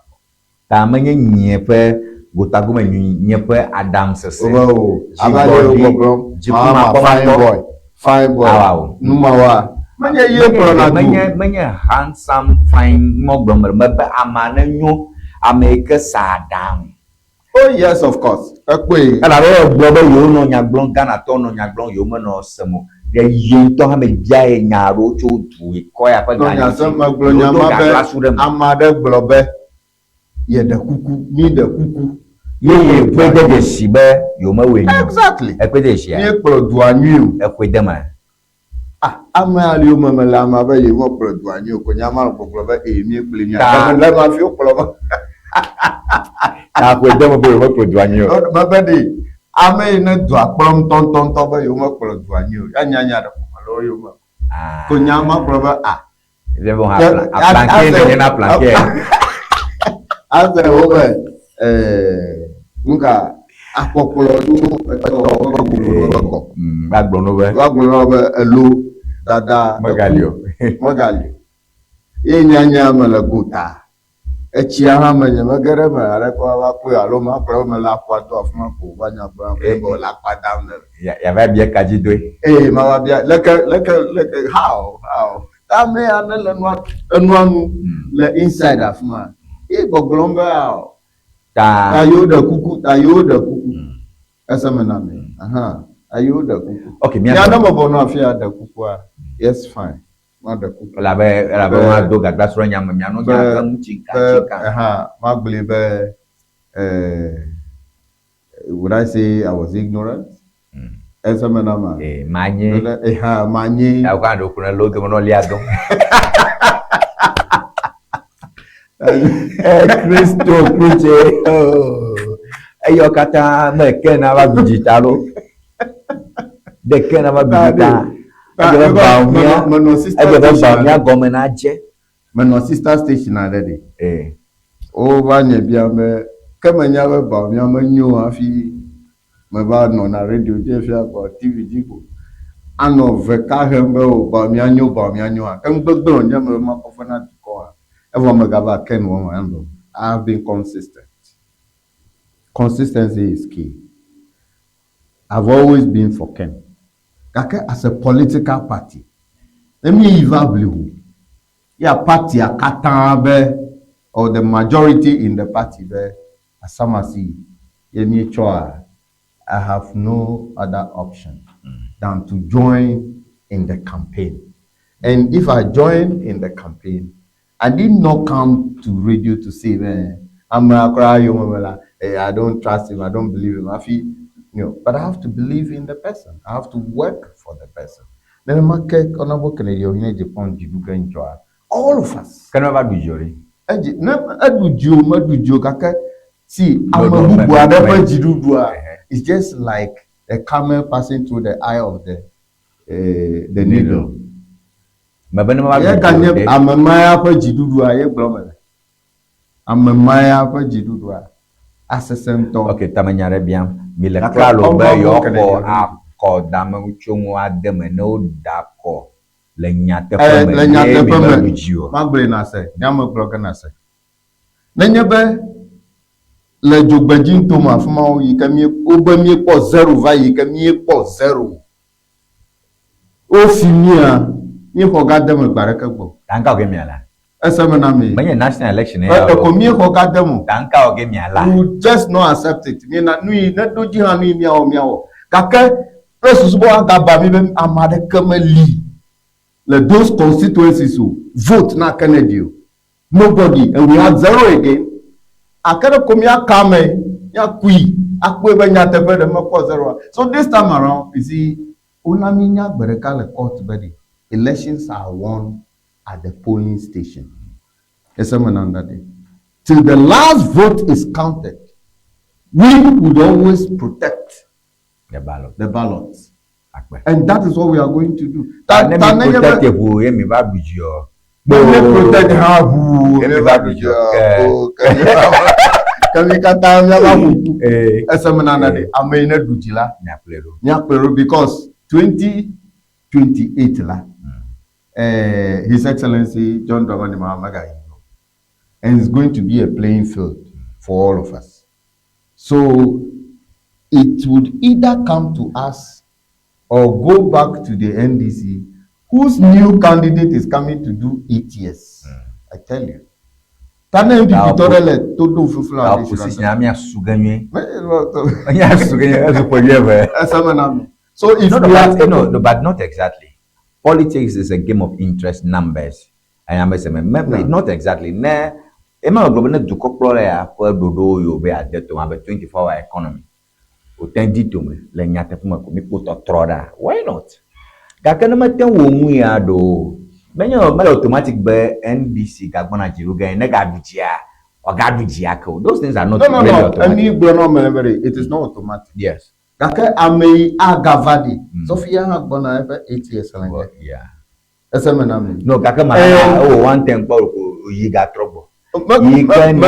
ta manye nyepe gotago ma nyepe Adam sese abale gbogbom jipuma fine boy numawa manye ye plona manye handsome fine mogbom mebe amana nyo ameke sadam. Oh yes, of course. Ekwe. Ala ro gbobo yo no nyagbon Ghana to no nyagbon yo mo no semo. De yin to ha me jae nyaro chotu ko ya pa Ghana. No nya sem magbon nya mabe amade gbobe. Ye de kuku, ni de kuku. Ye pede de sibe yo ma we nyu. Exactly. Ekwe de sia. Ni produit anyu. Ekwe de ma. Ama ali o mama la ma ba ye mo produit anyu ko nya ma gbobe mi ekple nya. La ma fi o gbobe. Akwe demo be mo produit anyo. Ma be di ame ne do akprom ton to be yo mo produit anyo. Anya da lo yo ma. Ko nya ma proba They won't have a planking and a planking. Ase o be nka akpopolo du Agbono be. Agbono be elu dada Magalio. Ye nya mala guta. Echia ha manya magare ma ara ko wa ku alo ma pro ma la kwa to afuma ko banya bra ko la kwa down there Ya va bien kaji do. Ma wa bia leka how ta me anele no le inside afuma e goglomba ta yo da kuku asa me na me ayo da kuku Okay ya na mo bono afia da kuku yes fine. La be wa do ga gbasoro nyam me anu ga chika magbele be would I say I was ignorant? Esa menama manye manye ya kwa ndo kuna logo no liado Kristo kuche ayo kata me kena wa digitalo de kena wa digitalo Mano sister station already. O ba nye bia me kemanya we ba mi amanyo afi me ba no na radio je fi abo TV jigo. Ano veka hembe o ba mi anyo a. Kem gbegbe nya me ma ko fana ko a. Ever me ga ba ken wo ma. I have been consistent. Consistency is key. I've always been for Ken. As a political party, let me evaluate. Yeah, party a katambe or the majority in the party be asamasi. I have no other option than to join in the campaign. And if I join in the campaign, I did not come to radio to say, I don't trust him, I don't believe him. I feel, but I have to believe in the person. I have to work for the person. Then all of us. Can never do jury. See, it's just like a camel passing through the eye of the needle. Okay, tamanyare bien. Mile kalo be yo ko akodame uchongo ademe no dako le nyate peme magbre na se nyamo block na se nenyebe le jogbejin to ma fuma o yikami obami po 0 va yikami po 0 o fini a ni ko ga deme gbare ka gbo tanka ke miala Esemenami. Many national election Ekomi hogademo. Tanka or give me a lie. You just not accept it. Me na nui na doji hanu miao. Kake presusubo agaba mi be amade kemeli. Those constituencies who vote na Kennedy. Nobody, and we had 0 again. Akere komia kame ya kui akwe benya tepe de mako 0. So this time around, you see, unaminya bereka le court bedi. Elections are won at the polling station. Till the last vote is counted, we would always protect the ballot. The ballots. And that is what we are going to do. Let me protect you. Let me protect you. Because 2028 His Excellency John Dramani Mahama, and it's going to be a playing field for all of us. So it would either come to us or go back to the NDC, whose new candidate is coming to do 8 years. I tell you. Tana MPP torele todo fufula So if but not exactly. Politics is a game of interest, numbers. I am not exactly. Emma Global to Coprola for Dodo, you be at the 24-hour economy. Utendi to me, Lenyata Puma, put a troda. Why not? Gakanamata we are do. Many of my automatic bear NDC, Gabana Jiruga, and Negaduja or Gadujiako. Those things are not automatic. It is not automatic. Yes. Kaka Ame Agavadi. Sophia Hagbona ever 8 years. Yeah. No, Kaka one temple, you got trouble. Even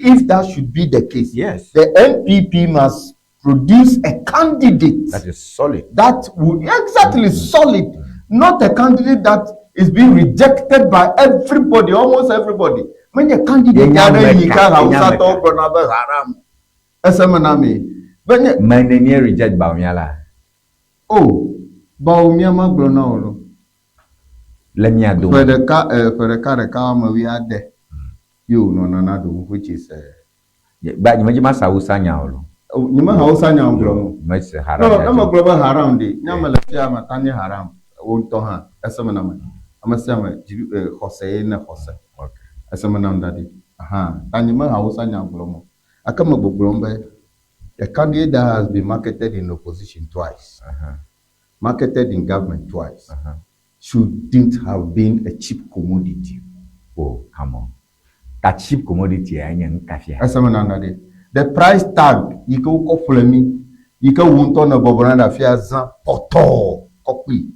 if that should be the case, yes, the NPP must produce a candidate that is solid. That would solid, not a candidate that is being rejected by everybody, almost everybody. When a candidate reject Baumyala. Oh, Baumyama Glonolo. Let me do for the car we are there. You no, which is but you must have Usanya. You must have Usanya. No, I'm a global haram. Yamalafia Tanya Haram, won't Toha, as a man. I must say, Jose, Jose. As a man daddy. Aha, Tanyama Usanya Blomo. I come up with Blombe, a candidate that has been marketed in opposition twice, marketed in government twice. Shouldn't have been a cheap commodity. Oh, come on. That cheap commodity, I am coffee. The price tag, you can go for me. You can want on a Bobranda Fiazan, Poto, copy.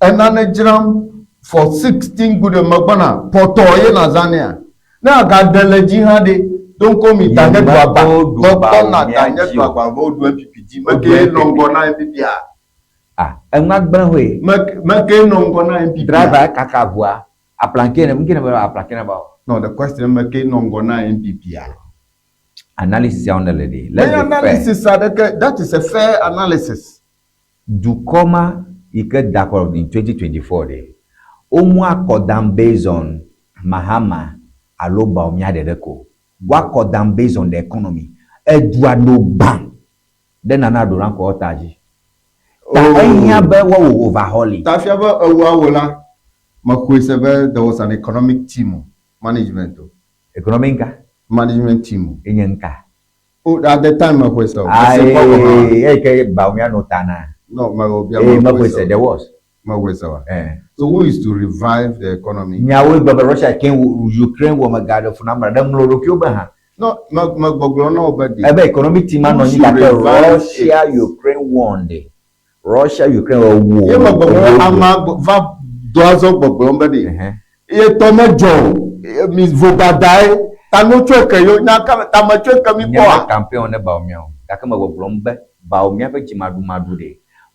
And then jam for 16 good Mabana, Poto, Nazania. Now, God, the legend, don't call me Daniel Babo, Daniel Babo, MPPG, McKay, Longona, MPPR. I'm not going MPP. Driver Kakabua, a planking, I'm getting about a planking about. No, the question McKay Nongona MPP. Analysis on the lady. Analysis, that is a fair analysis. Dukoma, you get d'accord in 2024 day. Omwa kodam based on Mahama, Aloba Omyadeko. What kodam based on the economy? Eduardo Bang. Then another rank or Taji. There was an economic team, management team. Oh, at the time, there was. So who is to revive the economy? Russia came Ukraine woman guard of number them no, nobody. Economic team Russia Ukraine won day. Russia Ukraine war. Miss Vobadai, Tamochoka, you Tamachoka, me campaign about me. Takama Blombe, Baumia, Madu.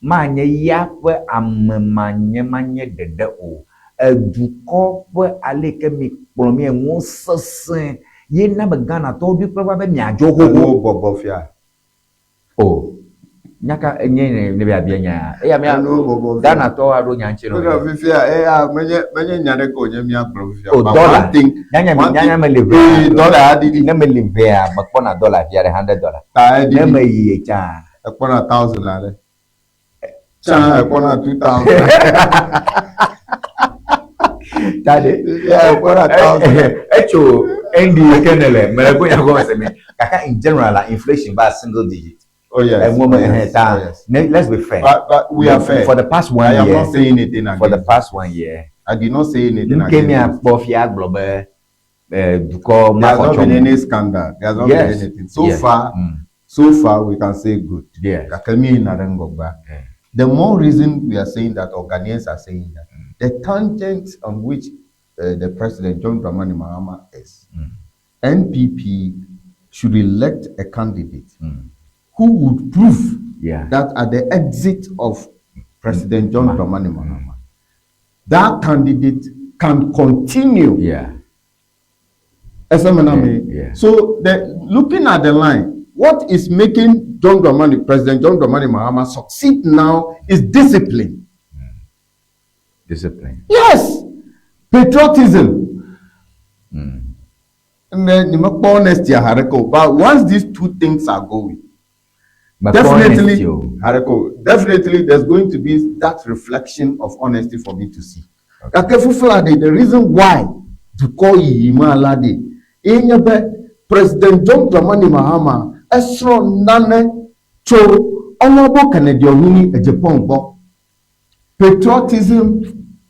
Manya yapwe amemanye de o. Dukope aleke mi promie won sasin. Ye na begana to du probably mi ajogo Bobofia. Oh. nyaka enye ne bia bia nya e ya me Bobo. Ghana to ado nya nche no Because fifia, menye nyane ko nye mia bro fifia. oh But dollar one thing, nyanya me live dollar adidi. na me live ya makpona dollar bia $100 Ta na adidi. me yi cha Ekona 1,000 la de. Cha ekona 2,000. tade Yeah, ekona 1,000. echo endi kenele me ko nya go se me kaka in general la inflation by single digit. Oh yes. And woman, Yes. let's be fair. But we are fair. For the past 1 I year. am not saying anything against. For the past 1 year. I did not say anything Kenya against. Bofia Global There has not been any scandal. There has not been anything. So far we can say good. Yes. The more reason we are saying that, or Ghanaians are saying that, the tangent on which the President John Dramani Mahama is, NPP should elect a candidate who would prove that at the exit of President John Dramani Mahama, that candidate can continue. So looking at the line, what is making President John Dramani Mahama succeed now is discipline. Discipline. Yes, patriotism. Honesty, but once these two things are going, definitely there's going to be that reflection of honesty for me to see. The reason why to call Yimalade, President John Dramani Mahama, Esro Nane Cho, Honorable Canadian Japan, patriotism,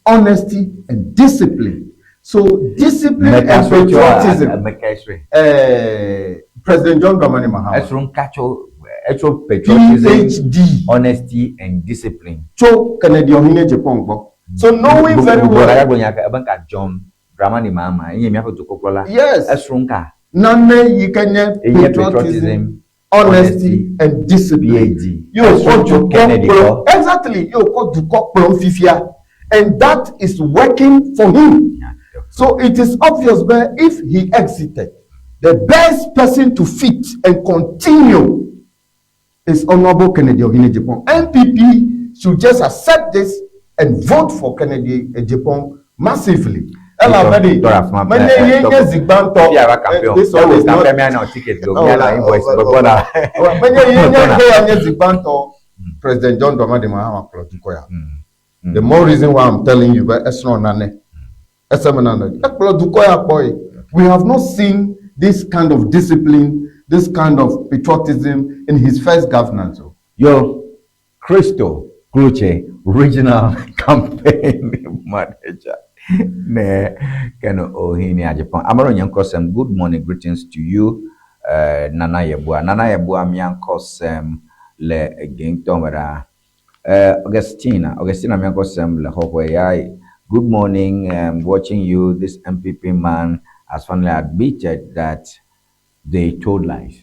honesty, and discipline. So discipline and patriotism. President John Dramani Mahama. Patriotism, honesty, and discipline. Cho Canadian Japan. So knowing very well. John Dramani Mahama. Yes. None you can patriotism, honesty, and discipline. You want to Kennedy. Exactly. You want to call Fifia. And that is working for him. So it is obvious that if he exited, the best person to fit and continue is Honorable Kennedy Ohinejepong. NPP should just accept this and vote for Kennedy Ejepong massively. This one is not President John Dramani Mahama. The more reason why I'm telling you, we have not seen this kind of discipline, this kind of patriotism in his first governance. Yo, Christo Kluche, regional campaign manager. Ne Keno Ohini Japan. Amaro Nyankosem, good morning, greetings to you. Nana Yebua. Nana Yebua Miankosem le again Tomera. Augustina Miankosem le Hokwayai. Good morning, watching you. This MPP man has finally admitted that they told lies.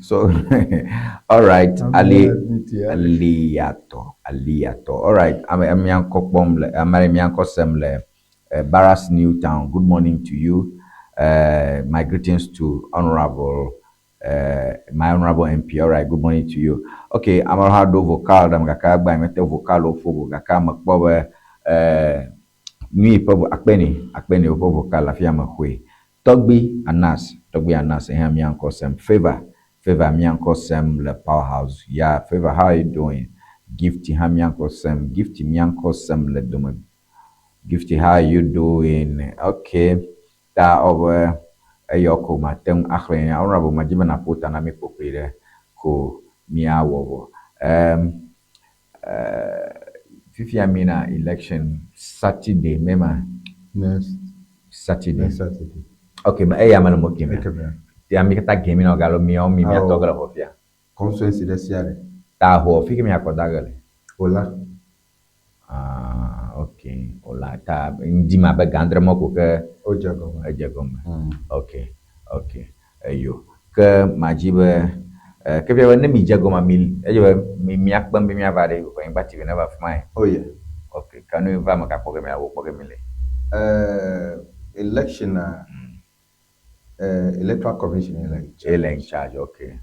So, all right, Aliato. All right, I'm Barras Newtown. Good morning to you. My greetings to my honorable MP. All right, good morning to you. Okay, I'm Hado vocal. I'm Gaka by Metal vocal of Fogo Gaka Makbowe. Nui povo akbeni opo vocal la fiama kwe. Togbi Anas and me uncle Sam favor me uncle Sam le powerhouse. Yeah, favor, how are you doing? Gifty me uncle Sam, gifty me uncle Sam le doma. Gifty, how are you doing? Okay. That over ayoko mateng akhren honorable majiba na pota na me popere ko mia wowo. Fifi Amina election Saturday, mema. Next Saturday. Okay, but I am a more game. The America game in Ogalo, me on me, a toggle of ya. Consuency this year. Taho, figure me a codagle. Hola. Okay. Hola, tab in Jima Bagandra Moko, Ojagoma. Okay. You. Majiba. If you want me Jagoma mill, me miakbam be me avare going back to never mine. Oh yeah. Okay, can you invite my program? I will program. Election electoral commission election charge, okay.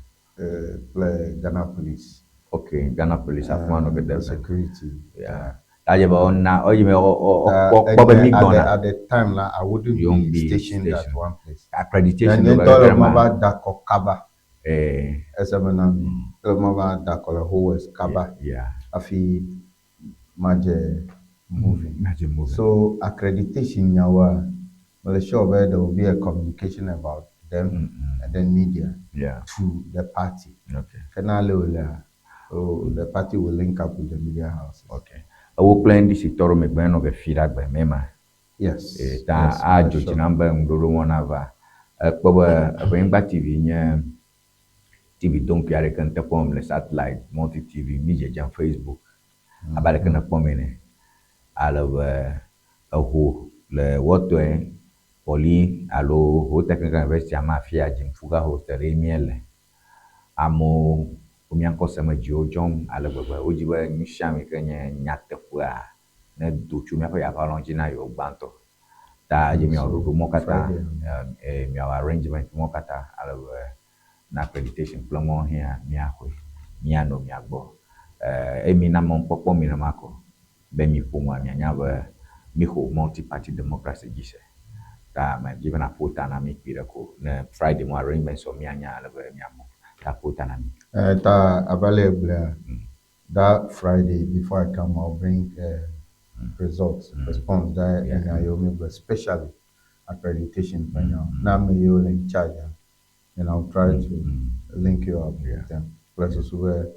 Play Ghana police. Okay, Ghana Police have one of the security. Yeah. That you on now, or you may At the time, like, I wouldn't You won't be be stationed at stationed. one place. Accreditation. Then told of about Dako Kaba. Eh, Esamanami. About Dako who was Kaba. yeah. Afi Maje moving. Imagine moving. So accreditation yawa. Well, sure there will be a communication about them and then media Yeah. to the party. Okay. So the party will link up with the media houses. Okay. I will plan this toro me ben of a feedback by mema. Yes. Ta a George number ngoro one ava. Kwa Bemba TV nya TV donc yare kan ta pom le satellite multi TV media jam Facebook. Abale kan pom ne. Alors ho le woto poli alo ho technical university amafia jimfuga hostel emiele. Amo umianko sama jiojom ala baba ojiba nyishami kenye nyatefua na duchu miako ya palonjina yo banto ta jimi orugo mokata mi arrangement mokata ala na accreditation plomo here miako miano miagbo emi na mompopo mi na mako be mi pomwa mianya ba mi ho multi party democracy gise ta ma given a pota na mi pirako na Friday mo arrangement so mianya ala ba miamo ta pota na mi Available that Friday before I come, I'll bring results, response that in Naomi, but especially accreditation. Now you're in charge, and I'll try to link you up with them. Plus, also,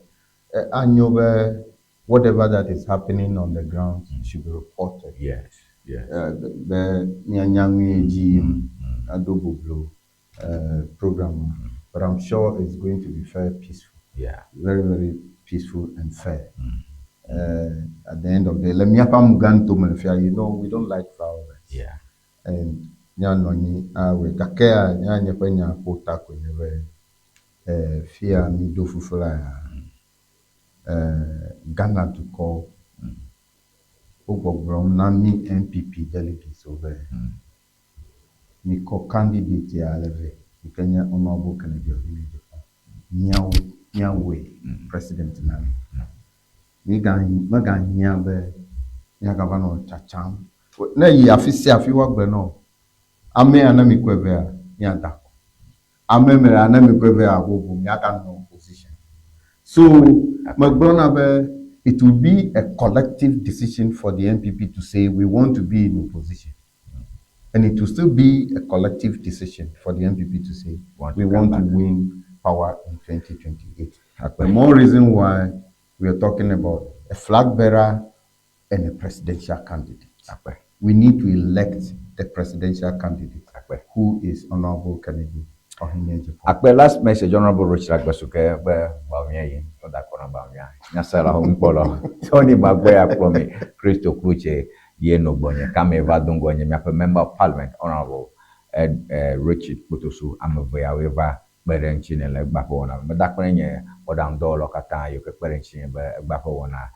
I know whatever that is happening on the ground should be reported. Yes, yes. The Nyanyangi Adobo Blue program. But I'm sure it's going to be very peaceful. Yeah. Very, very peaceful and fair. At the end of the day, you know, we don't like violence. Yeah. And nyanoni we kakea nyanya penya pota kwenye fear mi do fufula Ghana to call Ogbogrom na mi MPP delegates over. Mi ko candidate ya leve. Kenya Honorable Kennedy Nyawe President Nami. Maga Nyabe Nyagavano Chacham. Na yi afisi afiwa gbeno. Ame anami kwebe nyadako. Ame mere anami kwebe agogo nyaka no position. So Magbrona it will be a collective decision for the NPP to say we want to be in opposition. And it will still be a collective decision for the NPP to say we want to win power in 2028. The more reason why we are talking about a flag bearer and a presidential candidate. We need to elect the presidential candidate who is Honorable Kennedy Akpe last message Honorable Richard Basuke Bawmiye Oda Kona Bawmiya Nyasala Hompolo Tony Magwe Apromi Christo Kuche Yeno Bonye Kame Vadungonye Miape Member of Parliament Honorable Richard Butosu Amavea Weva Berenchine le Bapona Madakwenye Odandolo Kata Yoke Berenchine Bapona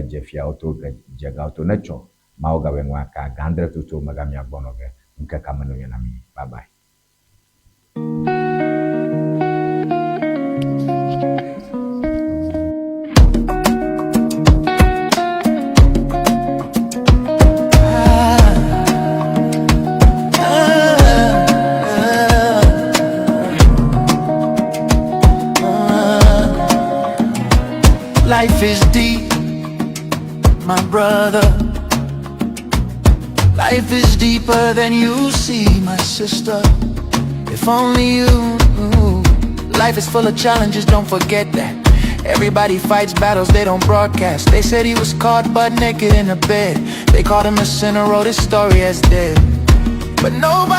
Jeffia Auto Jega Auto Necho Mauga Wenwaka Gandre Tutu Magamia Bonoge Nke Kamano Yanami. Bye bye. Life is deep, my brother. Life is deeper than you see, my sister. If only you knew. Life is full of challenges, don't forget that. Everybody fights battles they don't broadcast. They said he was caught butt naked in a bed. They called him a sinner, wrote his story as dead. But nobody